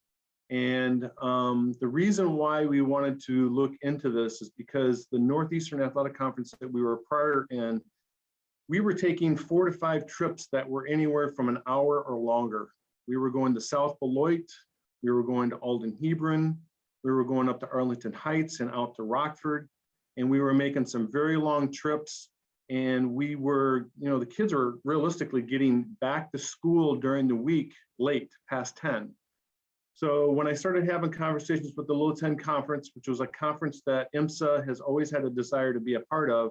And the reason why we wanted to look into this is because the Northeastern Athletic Conference that we were prior in, we were taking 4 to 5 trips that were anywhere from an hour or longer. We were going to South Beloit, we were going to Alden Hebron, we were going up to Arlington Heights and out to Rockford, and we were making some very long trips. And we were, the kids were realistically getting back to school during the week late, past 10. So when I started having conversations with the Little 10 Conference, which was a conference that IMSA has always had a desire to be a part of,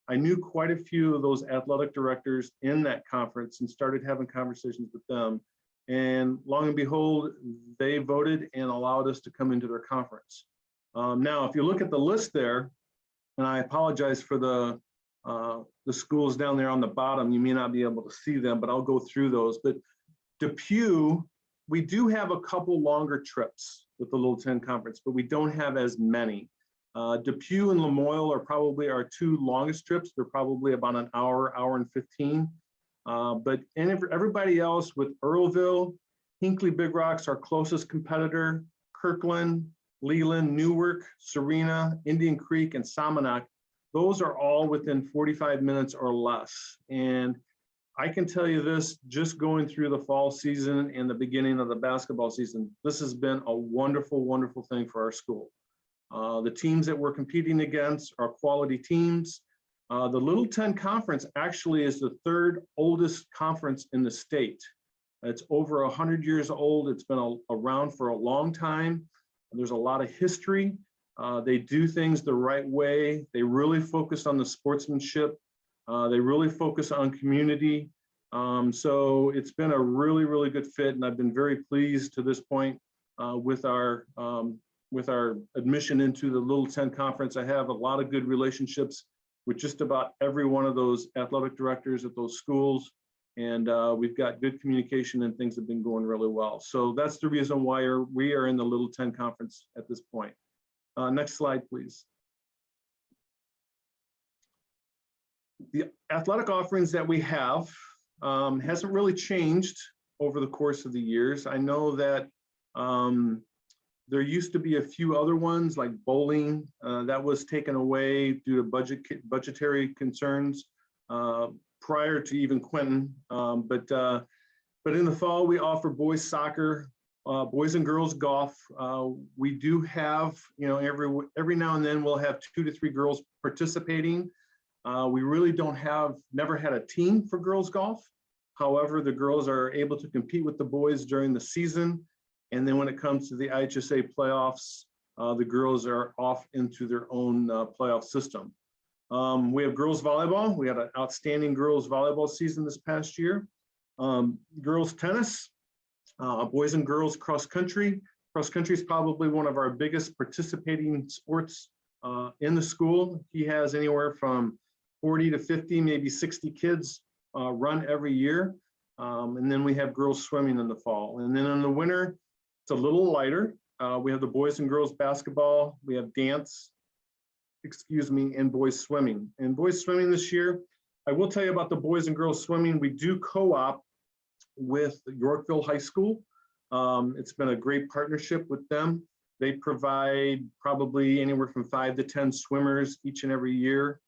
I knew quite a few of those athletic directors in that conference and started having conversations with them. And long and behold, they voted and allowed us to come into their conference. Now, if you look at the list there, and I apologize for the schools down there on the bottom, you may not be able to see them, but I'll go through those. But Depew, we do have a couple longer trips with the Little 10 Conference, but we don't have as many. Depew and Lamoille are probably our 2 longest trips. They're probably about an hour, hour and 15. But everybody else with Earlville, Hinckley Big Rocks, our closest competitor, Kirkland, Leland, Newark, Serena, Indian Creek, and Salmonac, those are all within 45 minutes or less. And I can tell you this, just going through the fall season and the beginning of the basketball season, this has been a wonderful, wonderful thing for our school. The teams that we're competing against are quality teams. The Little 10 Conference actually is the 3rd oldest conference in the state. It's over 100 years old. It's been around for a long time. There's a lot of history. They do things the right way. They really focus on the sportsmanship. They really focus on community. So it's been a really, really good fit. And I've been very pleased to this point with our admission into the Little 10 Conference. I have a lot of good relationships with just about every one of those athletic directors at those schools. And we've got good communication and things have been going really well. So that's the reason why we are in the Little 10 Conference at this point. Next slide, please. The athletic offerings that we have hasn't really changed over the course of the years. I know that There used to be a few other ones like bowling that was taken away due to budgetary concerns prior to even Quentin. But in the fall, we offer boys soccer, boys and girls golf. We do have, you know, every now and then we'll have 2 to 3 girls participating. We really never had a team for girls golf. However, the girls are able to compete with the boys during the season. And then when it comes to the IHSA playoffs, the girls are off into their own playoff system. We have girls volleyball. We had an outstanding girls volleyball season this past year. Girls tennis, boys and girls cross country. Cross country is probably one of our biggest participating sports in the school. He has anywhere from 40 to 50, maybe 60 kids run every year. And then we have girls swimming in the fall. And then in the winter, it's a little lighter. We have the boys and girls basketball. We have dance, and boys swimming. And boys swimming this year, I will tell you about the boys and girls swimming. We do co-op with Yorkville High School. It's been a great partnership with them. They provide probably anywhere from 5 to 10 swimmers each and every year.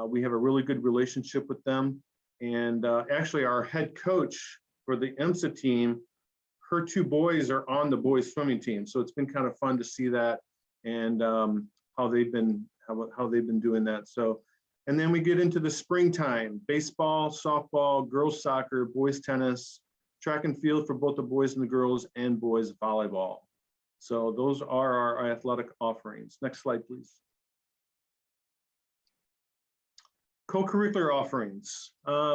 We have a really good relationship with them. And actually our head coach for the IMSA team, her 2 boys are on the boys swimming team. So it's been kind of fun to see that and how they've been doing that. So, and then we get into the springtime, baseball, softball, girls soccer, boys tennis, track and field for both the boys and the girls, and boys volleyball. So those are our athletic offerings. Next slide, please. Co-curricular offerings.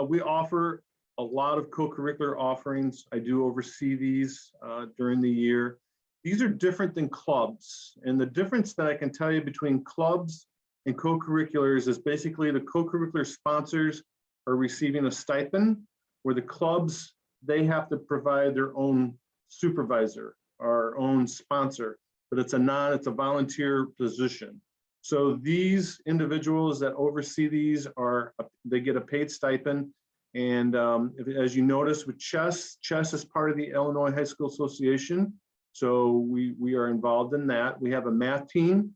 We offer a lot of co-curricular offerings. I do oversee these during the year. These are different than clubs. And the difference that I can tell you between clubs and co-curriculars is basically the co-curricular sponsors are receiving a stipend, where the clubs, they have to provide their own supervisor, our own sponsor, but it's a volunteer position. So these individuals that oversee these they get a paid stipend. And as you notice with chess is part of the Illinois High School Association. So we are involved in that. We have a math team.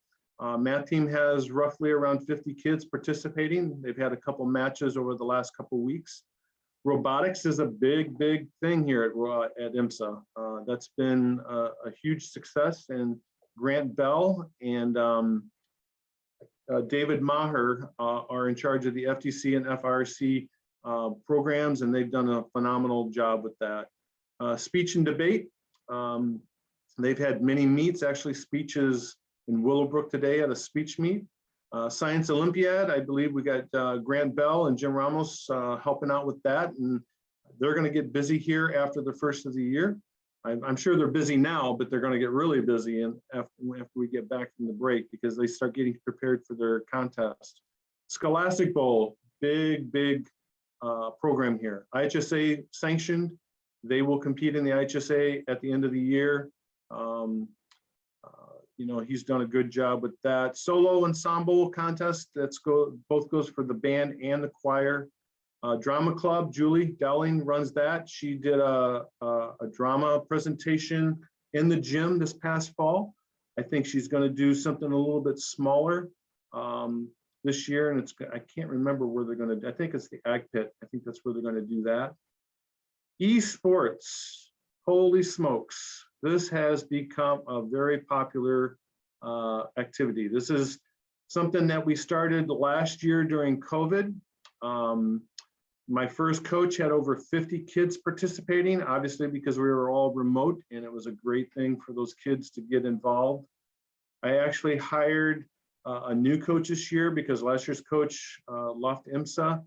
Math team has roughly around 50 kids participating. They've had a couple matches over the last couple weeks. Robotics is a big thing here at IMSA. That's been a huge success, and Grant Bell and David Maher are in charge of the FTC and FRC programs, and they've done a phenomenal job with that. Speech and debate, they've had many meets, actually speeches in Willowbrook today at a speech meet. Science Olympiad, I believe we got Grant Bell and Jim Ramos helping out with that, and they're going to get busy here after the first of the year. I'm sure they're busy now, but they're going to get really busy after we get back from the break, because they start getting prepared for their contest. Scholastic Bowl, big program here. IHSA sanctioned. They will compete in the IHSA at the end of the year. You know, he's done a good job with that. Solo ensemble contest, both goes for the band and the choir. Drama Club, Julie Dowling runs that. She did a drama presentation in the gym this past fall. I think she's going to do something a little bit smaller this year, and I can't remember where they're going to. I think it's the Ag Pit. I think that's where they're going to do that. Esports, holy smokes! This has become a very popular activity. This is something that we started last year during COVID. My first coach had over 50 kids participating, obviously because we were all remote, and it was a great thing for those kids to get involved. I actually hired a new coach this year because last year's coach left IMSA,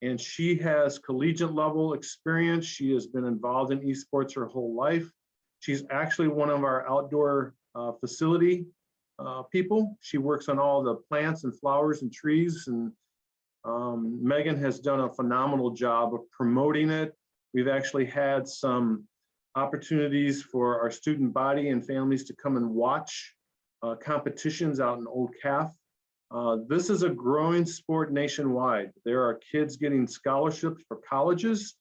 and she has collegiate level experience. She has been involved in esports her whole life. She's actually one of our outdoor facility people. She works on all the plants and flowers and trees, and Megan has done a phenomenal job of promoting it. We've actually had some opportunities for our student body and families to come and watch competitions out in Old Calf. This is a growing sport nationwide. There are kids getting scholarships for colleges.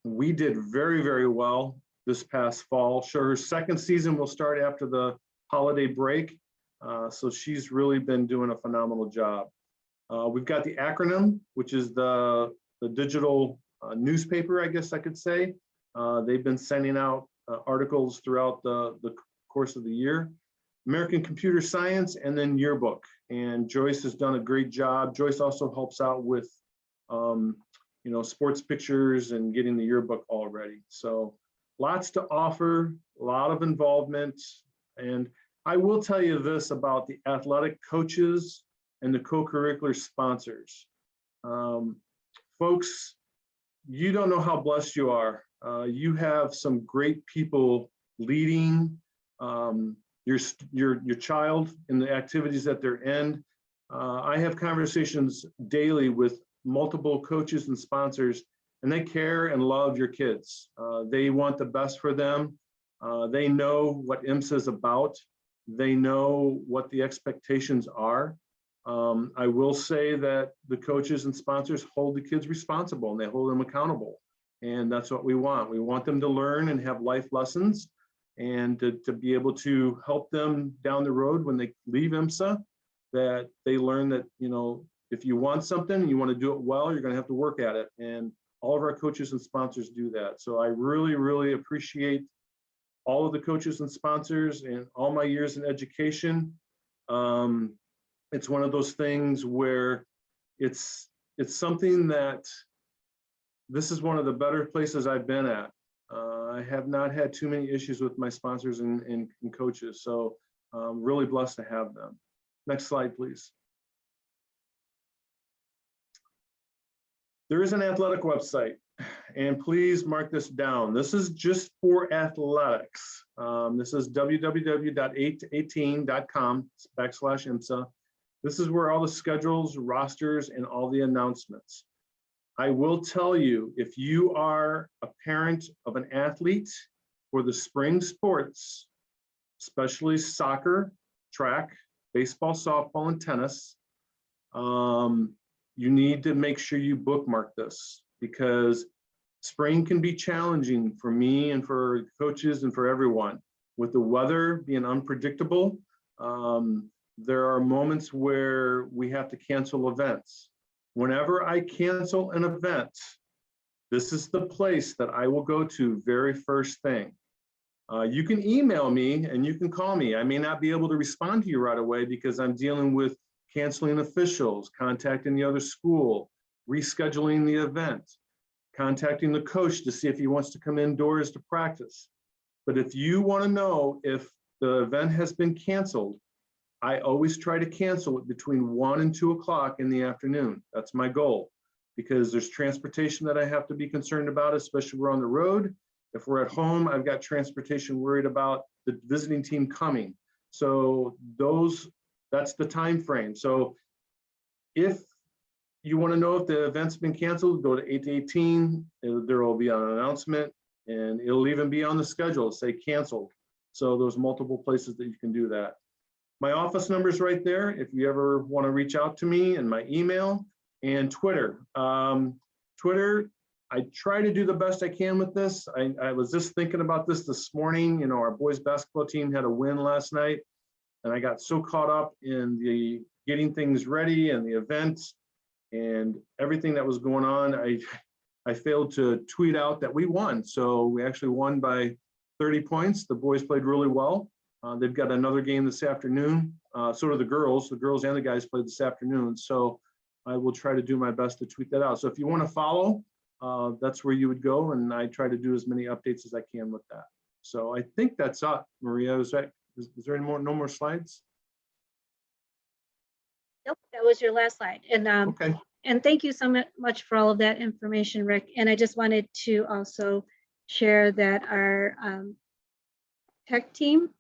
We did very well this past fall. So her second season will start after the holiday break. So she's really been doing a phenomenal job. We've got the acronym, which is the digital newspaper, I guess I could say. They've been sending out articles throughout the course of the year. American Computer Science, and then yearbook. And Joyce has done a great job. Joyce also helps out with, you know, sports pictures and getting the yearbook all ready. So lots to offer, a lot of involvement. And I will tell you this about the athletic coaches and the co-curricular sponsors. Folks, you don't know how blessed you are. You have some great people leading your child in the activities that they're in. I have conversations daily with multiple coaches and sponsors, and they care and love your kids. They want the best for them. They know what IMSA is about. They know what the expectations are. I will say that the coaches and sponsors hold the kids responsible and they hold them accountable. And that's what we want. We want them to learn and have life lessons, and to be able to help them down the road when they leave IMSA, that they learn that, you know, if you want something and you want to do it well, you're going to have to work at it. And all of our coaches and sponsors do that. So I really, really appreciate all of the coaches and sponsors and all my years in education. It's one of those things where it's something that this is one of the better places I've been at. I have not had too many issues with my sponsors and coaches, so I'm really blessed to have them. Next slide, please. There is an athletic website, and please mark this down. This is just for athletics. This is www.8to18.com/IMSA. This is where all the schedules, rosters, and all the announcements. I will tell you, if you are a parent of an athlete for the spring sports, especially soccer, track, baseball, softball, and tennis, you need to make sure you bookmark this, because spring can be challenging for me and for coaches and for everyone. With the weather being unpredictable, there are moments where we have to cancel events. Whenever I cancel an event, this is the place that I will go to very first thing. You can email me and you can call me. I may not be able to respond to you right away because I'm dealing with canceling officials, contacting the other school, rescheduling the event, contacting the coach to see if he wants to come indoors to practice. But if you want to know if the event has been canceled, I always try to cancel it between 1 and 2 o'clock in the afternoon. That's my goal, because there's transportation that I have to be concerned about, especially we're on the road. If we're at home, I've got transportation worried about the visiting team coming. So that's the time frame. So if you want to know if the event's been canceled, go to 8 to 18. There will be an announcement, and it'll even be on the schedule, say canceled. So there's multiple places that you can do that. My office number is right there if you ever want to reach out to me, and my email, and Twitter. Twitter, I try to do the best I can with this. I was just thinking about this morning. You know, our boys basketball team had a win last night, and I got so caught up in the getting things ready and the event and everything that was going on. I failed to tweet out that we won. So we actually won by 30 points. The boys played really well. They've got another game this afternoon. So do the girls. The girls and the guys played this afternoon. So I will try to do my best to tweet that out. So if you want to follow, that's where you would go. And I try to do as many updates as I can with that. So I think that's up. Maria, is there any more, no more slides? Nope, that was your last slide. And okay. And thank you so much for all of that information, Rick. And I just wanted to also share that our tech team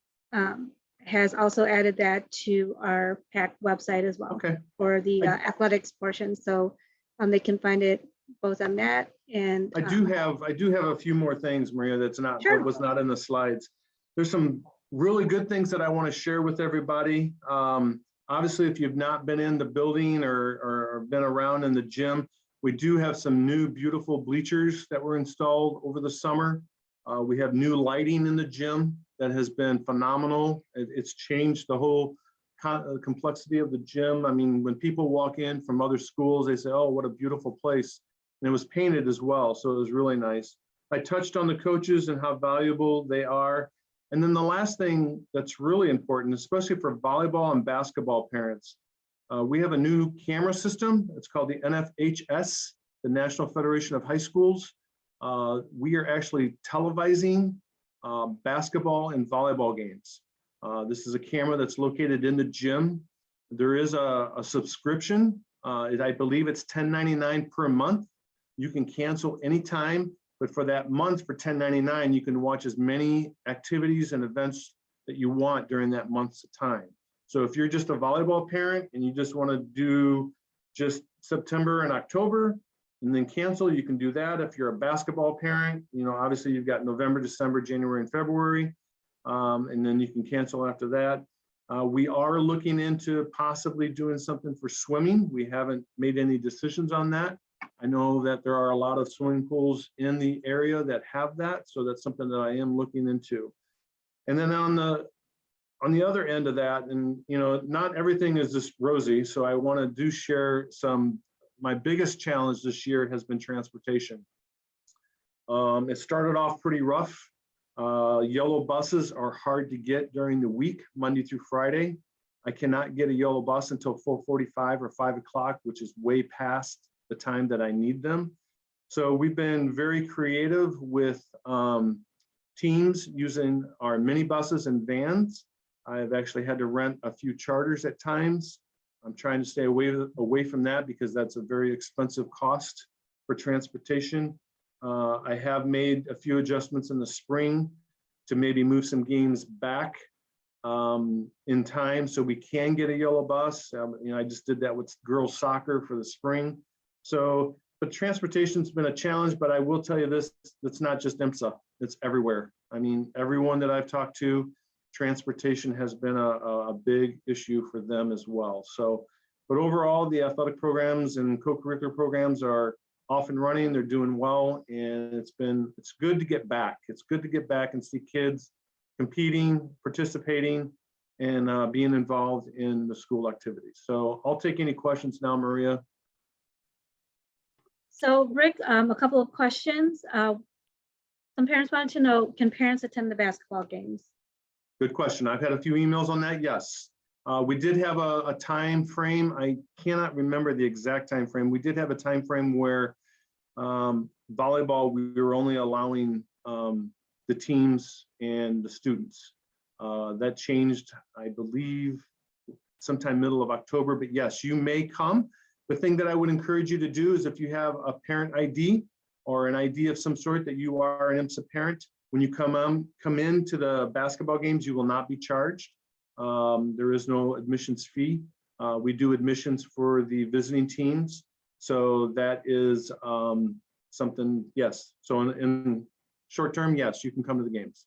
has also added that to our PAC website as well, for the athletics portion. So they can find it both on that and I do have a few more things, Maria, that was not in the slides. There's some really good things that I want to share with everybody. Obviously, if you've not been in the building or been around in the gym, we do have some new beautiful bleachers that were installed over the summer. We have new lighting in the gym that has been phenomenal. It's changed the whole complexity of the gym. I mean, when people walk in from other schools, they say, oh, what a beautiful place. And it was painted as well, so it was really nice. I touched on the coaches and how valuable they are. And then the last thing that's really important, especially for volleyball and basketball parents, we have a new camera system. It's called the NFHS, the National Federation of High Schools. We are actually televising basketball and volleyball games. This is a camera that's located in the gym. There is a subscription. I believe it's $10.99 per month. You can cancel anytime, but for that month, for $10.99, you can watch as many activities and events that you want during that month's time. So if you're just a volleyball parent and you just want to do just September and October and then cancel, you can do that. If you're a basketball parent, obviously you've got November, December, January, and February, and then you can cancel after that. We are looking into possibly doing something for swimming. We haven't made any decisions on that. I know that there are a lot of swimming pools in the area that have that, so that's something that I am looking into. And then on the other end of that, and not everything is just rosy, so I want to share my biggest challenge this year has been transportation. It started off pretty rough. Yellow buses are hard to get during the week, Monday through Friday. I cannot get a yellow bus until 4:45 or 5 o'clock, which is way past the time that I need them. So we've been very creative with teams using our minibuses and vans. I've actually had to rent a few charters at times. I'm trying to stay away from that because that's a very expensive cost for transportation. I have made a few adjustments in the spring to maybe move some games back in time so we can get a yellow bus. I just did that with girls soccer for the spring. So, but transportation's been a challenge, but I will tell you this, it's not just IMSA, it's everywhere. I mean, everyone that I've talked to, transportation has been a big issue for them as well. So, but overall, the athletic programs and co-curricular programs are off and running, they're doing well, and it's good to get back. It's good to get back and see kids competing, participating, and being involved in the school activities. So I'll take any questions now, Maria. So Rick, a couple of questions. Some parents wanted to know, can parents attend the basketball games? Good question. I've had a few emails on that. Yes. We did have a time frame. I cannot remember the exact time frame. We did have a time frame where volleyball, we were only allowing the teams and the students. That changed, I believe, sometime middle of October, but yes, you may come. The thing that I would encourage you to do is if you have a parent ID or an ID of some sort that you are an IMSA parent, when you come into the basketball games, you will not be charged. There is no admissions fee. We do admissions for the visiting teams. So that is something, yes. So in short term, yes, you can come to the games.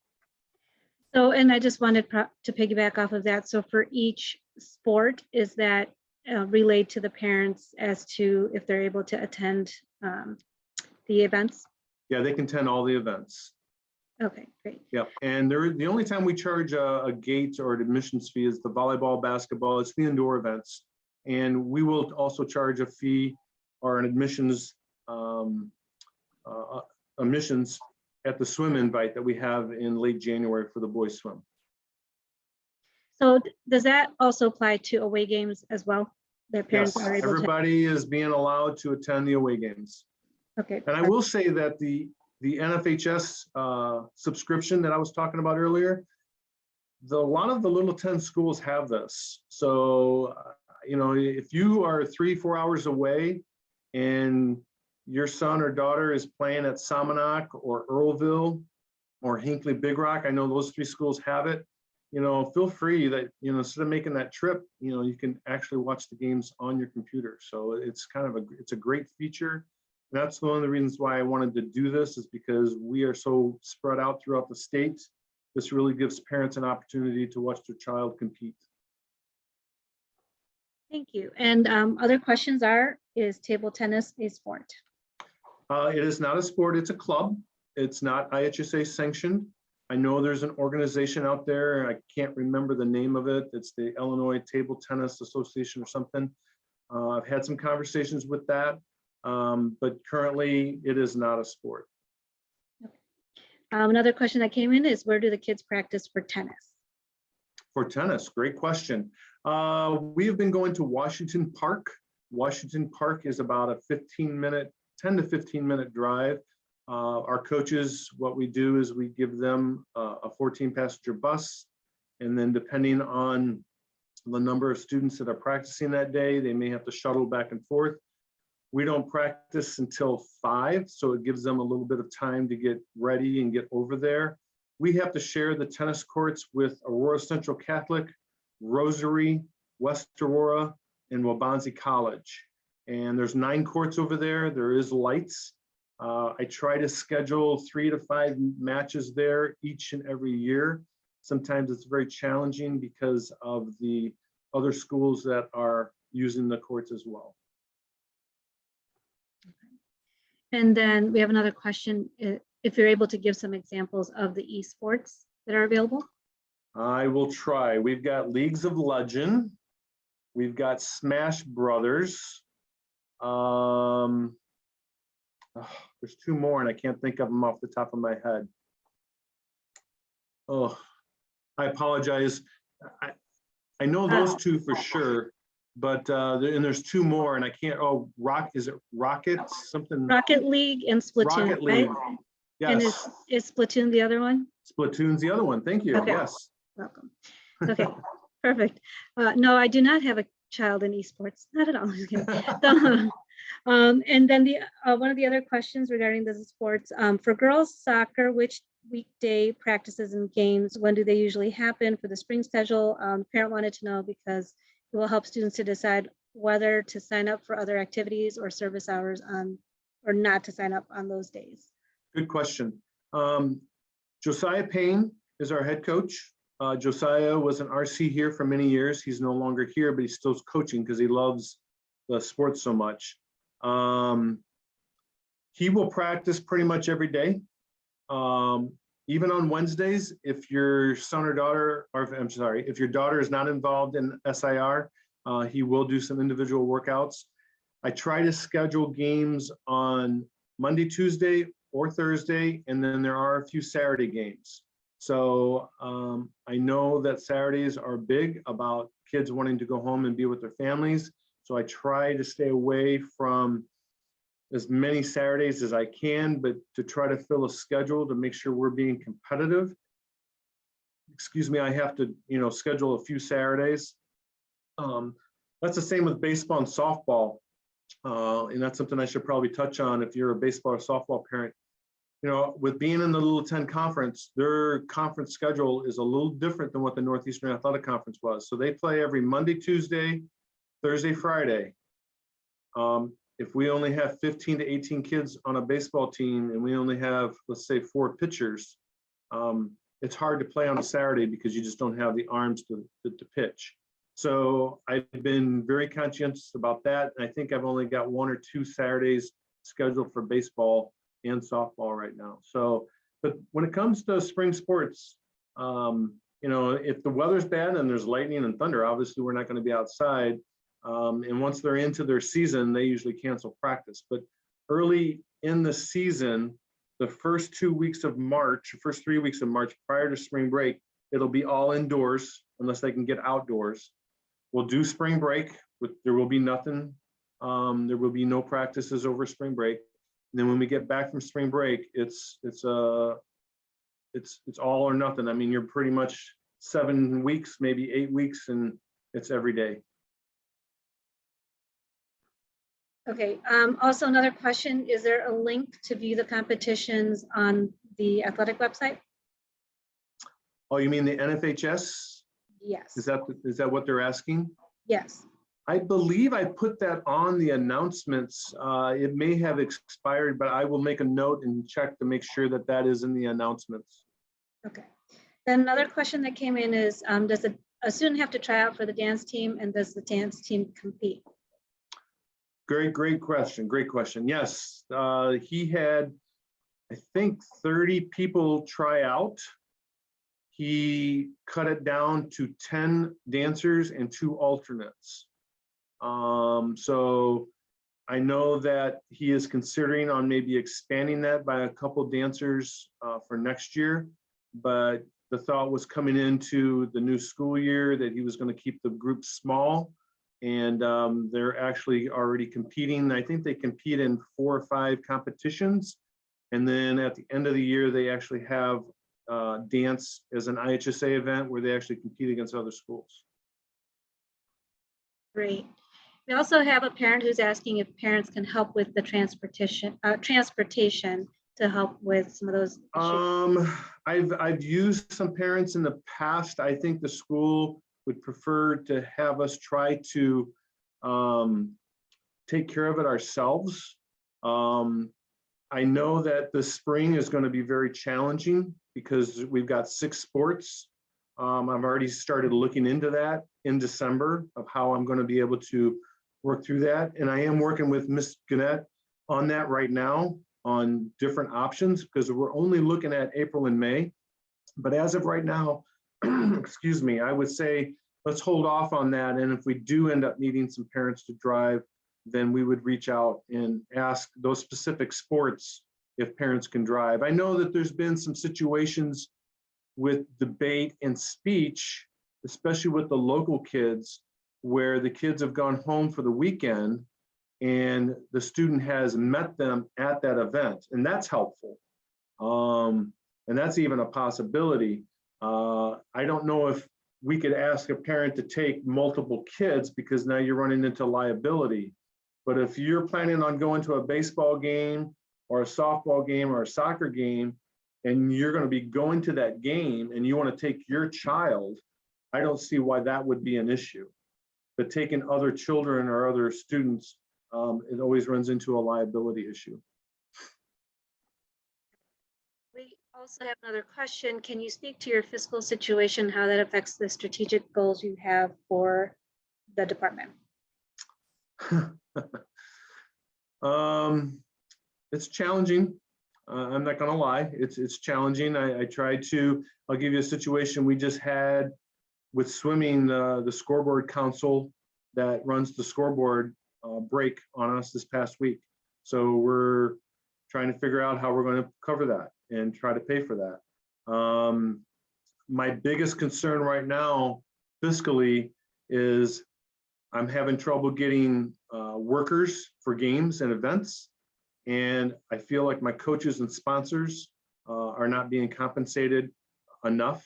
So, and I just wanted to piggyback off of that. So for each sport, is that relayed to the parents as to if they're able to attend the events? Yeah, they can attend all the events. Okay, great. Yeah, and the only time we charge a gate or an admissions fee is the volleyball, basketball, it's the indoor events. And we will also charge a fee or an admissions at the swim invite that we have in late January for the boys swim. So does that also apply to away games as well? That parents Yes, are able everybody is being allowed to attend the away games. Okay. And I will say that the NFHS subscription that I was talking about earlier, a lot of the Little 10 schools have this. So, if you are 3-4 hours away and your son or daughter is playing at Somonauk or Earlville or Hinckley Big Rock, I know those 3 schools have it, feel free that, instead of making that trip, you can actually watch the games on your computer. So it's it's a great feature. That's one of the reasons why I wanted to do this, is because we are so spread out throughout the state. This really gives parents an opportunity to watch their child compete. Thank you. And other questions is table tennis a sport? It is not a sport, it's a club. It's not IHSA sanctioned. I know there's an organization out there, I can't remember the name of it. It's the Illinois Table Tennis Association or something. I've had some conversations with that, but currently it is not a sport. Another question that came in is, where do the kids practice for tennis? For tennis, great question. We have been going to Washington Park. Washington Park is about a 10 to 15 minute drive. Our coaches, what we do is we give them a 14 passenger bus. And then depending on the number of students that are practicing that day, they may have to shuttle back and forth. We don't practice until 5, so it gives them a little bit of time to get ready and get over there. We have to share the tennis courts with Aurora Central Catholic, Rosary, West Aurora, and Wabansie College. And there's 9 courts over there. There is lights. I try to schedule 3 to 5 matches there each and every year. Sometimes it's very challenging because of the other schools that are using the courts as well. And then we have another question, if you're able to give some examples of the esports that are available. I will try. We've got Leagues of Legend. We've got Smash Brothers. There's 2 more and I can't think of them off the top of my head. Oh, I apologize. I know those 2 for sure, but and there's 2 more and I can't. Oh, is it Rockets? Something. Rocket League and Splatoon. Rocket League. Right? Yes. And is Splatoon the other one? Splatoon's the other one. Thank you. Okay. Yes. Welcome. Okay, perfect. No, I do not have a child in esports, not at all. So, and then one of the other questions regarding the sports, for girls soccer, which weekday practices and games, when do they usually happen for the spring schedule? The parent wanted to know because it will help students to decide whether to sign up for other activities or service hours or not to sign up on those days. Good question. Josiah Payne is our head coach. Josiah was an RC here for many years. He's no longer here, but he's still coaching because he loves the sport so much. He will practice pretty much every day. Even on Wednesdays, if your son or daughter, or I'm sorry, if your daughter is not involved in SIR, he will do some individual workouts. I try to schedule games on Monday, Tuesday, or Thursday, and then there are a few Saturday games. So I know that Saturdays are big about kids wanting to go home and be with their families. So I try to stay away from as many Saturdays as I can, but to try to fill a schedule to make sure we're being competitive. Excuse me, I have to, schedule a few Saturdays. That's the same with baseball and softball. And that's something I should probably touch on if you're a baseball or softball parent. With being in the Little 10 conference, their conference schedule is a little different than what the Northeastern Athletic Conference was. So they play every Monday, Tuesday, Thursday, Friday. If we only have 15 to 18 kids on a baseball team and we only have, let's say, 4 pitchers, it's hard to play on a Saturday because you just don't have the arms to pitch. So I've been very conscientious about that. And I think I've only got 1 or 2 Saturdays scheduled for baseball and softball right now. So, but when it comes to spring sports, if the weather's bad and there's lightning and thunder, obviously we're not going to be outside. And once they're into their season, they usually cancel practice. But early in the season, the first 2 weeks of March, first 3 weeks of March prior to spring break, it'll be all indoors unless they can get outdoors. We'll do spring break, but there will be nothing. There will be no practices over spring break. And then when we get back from spring break, it's all or nothing. I mean, you're pretty much 7 weeks, maybe 8 weeks, and it's every day. Okay, also another question, is there a link to view the competitions on the athletic website? Oh, you mean the NFHS? Yes. Is that what they're asking? Yes. I believe I put that on the announcements. It may have expired, but I will make a note and check to make sure that that is in the announcements. Okay. Then another question that came in is, does a student have to try out for the dance team, and does the dance team compete? Great question. Great question. Yes, he had I think 30 people try out. He cut it down to 10 dancers and 2 alternates. So I know that he is considering on maybe expanding that by a couple dancers for next year, but the thought was coming into the new school year that he was going to keep the group small, and they're actually already competing. I think they compete in 4 or 5 competitions, and then at the end of the year they actually have dance as an IHSA event where they actually compete against other schools. Great. We also have a parent who's asking if parents can help with the transportation to help with some of those issues. I've used some parents in the past. I think the school would prefer to have us try to take care of it ourselves. I know that the spring is going to be very challenging because we've got 6 sports. I've already started looking into that in December of how I'm going to be able to work through that. And I am working with Ms. Gannett on that right now on different options because we're only looking at April and May. But as of right now, excuse me, I would say let's hold off on that. And if we do end up needing some parents to drive, then we would reach out and ask those specific sports if parents can drive. I know that there's been some situations with debate and speech, especially with the local kids, where the kids have gone home for the weekend and the student has met them at that event, and that's helpful. And that's even a possibility. I don't know if we could ask a parent to take multiple kids because now you're running into liability. But if you're planning on going to a baseball game or a softball game or a soccer game, and you're going to be going to that game and you want to take your child, I don't see why that would be an issue. But taking other children or other students, it always runs into a liability issue. We also have another question. Can you speak to your fiscal situation, how that affects the strategic goals you have for the department? It's challenging. I'm not gonna lie, it's challenging. I tried to, I'll give you a situation we just had with swimming, the scoreboard council that runs the scoreboard break on us this past week. So we're trying to figure out how we're going to cover that and try to pay for that. My biggest concern right now fiscally is I'm having trouble getting workers for games and events. And I feel like my coaches and sponsors are not being compensated enough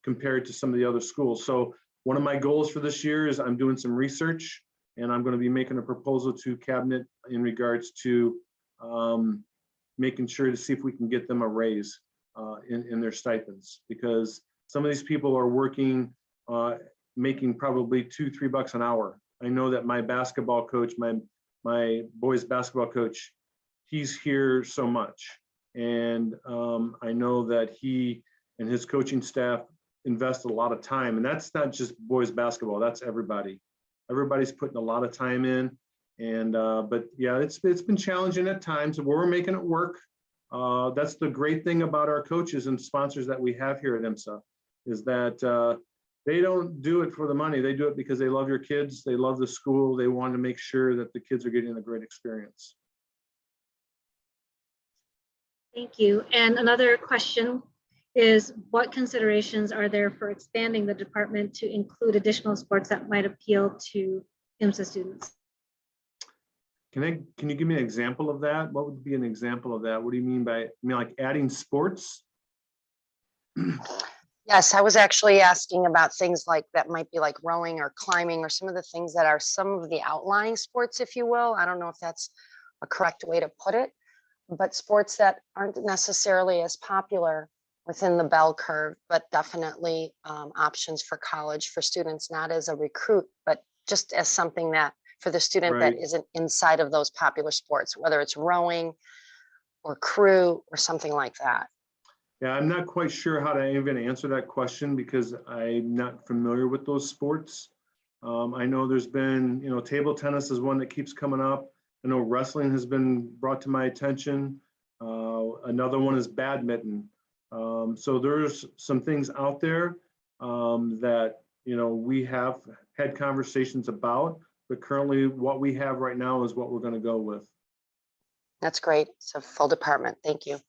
compared to some of the other schools. So one of my goals for this year is I'm doing some research and I'm going to be making a proposal to cabinet in regards to making sure to see if we can get them a raise in their stipends, because some of these people are working, making probably $2-3 an hour. I know that my basketball coach, my boys basketball coach, he's here so much. And I know that he and his coaching staff invest a lot of time, and that's not just boys basketball, that's everybody. Everybody's putting a lot of time in. And but yeah, it's been challenging at times, but we're making it work. That's the great thing about our coaches and sponsors that we have here at IMSA, is that they don't do it for the money. They do it because they love your kids, they love the school, they want to make sure that the kids are getting a great experience. Thank you. And another question is, what considerations are there for expanding the department to include additional sports that might appeal to IMSA students? Can you give me an example of that? What would be an example of that? What do you mean by, like adding sports? Yes, I was actually asking about things like that might be like rowing or climbing or some of the things that are some of the outlying sports, if you will. I don't know if that's a correct way to put it, but sports that aren't necessarily as popular within the bell curve, but definitely options for college for students, not as a recruit, but just as something that for the student Right. that isn't inside of those popular sports, whether it's rowing or crew or something like that. Yeah, I'm not quite sure how to even answer that question because I'm not familiar with those sports. I know there's been, table tennis is one that keeps coming up. I know wrestling has been brought to my attention. another one is badminton. So there's some things out there that, we have had conversations about, but currently what we have right now is what we're going to go with. That's great. It's a full department. Thank you.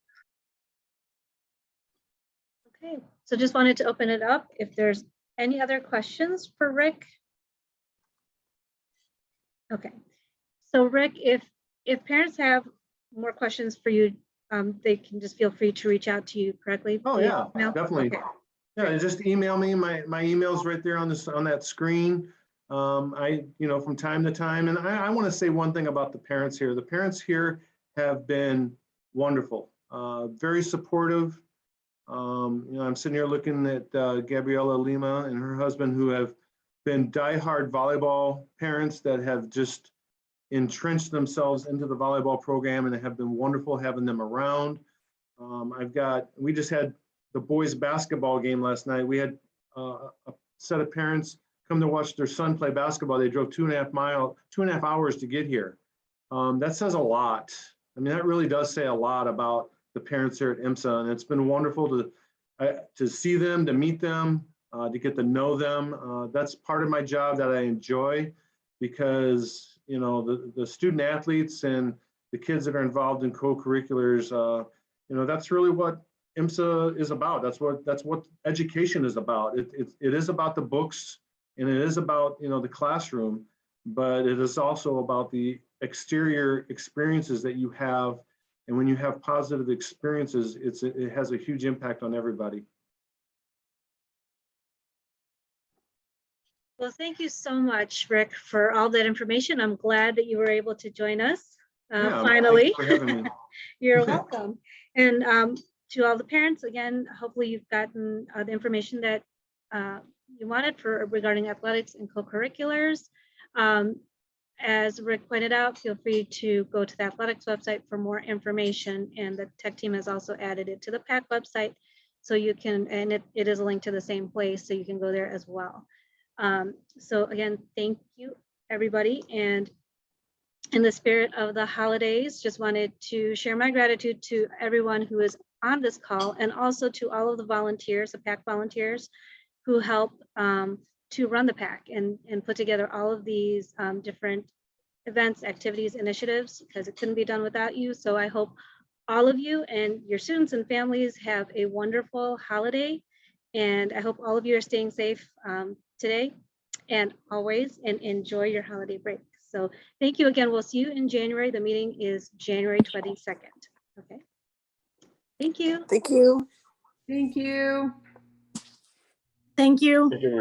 Okay, so just wanted to open it up. If there's any other questions for Rick? Okay, so Rick, if parents have more questions for you, they can just feel free to reach out to you correctly. Oh yeah, definitely. Okay. Yeah, just email me. My email's right there on that screen. From time to time, and I want to say one thing about the parents here. The parents here have been wonderful, very supportive. I'm sitting here looking at Gabriela Lima and her husband, who have been diehard volleyball parents that have just entrenched themselves into the volleyball program, and have been wonderful having them around. We just had the boys basketball game last night. We had a set of parents come to watch their son play basketball. They drove 2.5 hours to get here. That says a lot. I mean, that really does say a lot about the parents here at IMSA, and it's been wonderful to see them, to meet them, to get to know them. That's part of my job that I enjoy, because the student athletes and the kids that are involved in co-curriculars, that's really what IMSA is about. That's what education is about. It is about the books, and it is about the classroom, but it is also about the exterior experiences that you have. And when you have positive experiences, it has a huge impact on everybody. Well, thank you so much, Rick, for all that information. I'm glad that you were able to join us finally. Thanks for having me. You're welcome. And to all the parents, again, hopefully you've gotten the information that you wanted regarding athletics and co-curriculars. As Rick pointed out, feel free to go to the athletics website for more information, and the tech team has also added it to the PAC website, so you can, and it is a link to the same place, so you can go there as well. So again, thank you, everybody. And in the spirit of the holidays, just wanted to share my gratitude to everyone who is on this call, and also to all of the volunteers, the PAC volunteers, who help to run the PAC and put together all of these different events, activities, initiatives, because it couldn't be done without you. So I hope all of you and your students and families have a wonderful holiday. And I hope all of you are staying safe today and always, and enjoy your holiday break. So thank you again. We'll see you in January. The meeting is January 22nd. Okay. Thank you. Thank you. Thank you. Thank you. Thank you, Mary.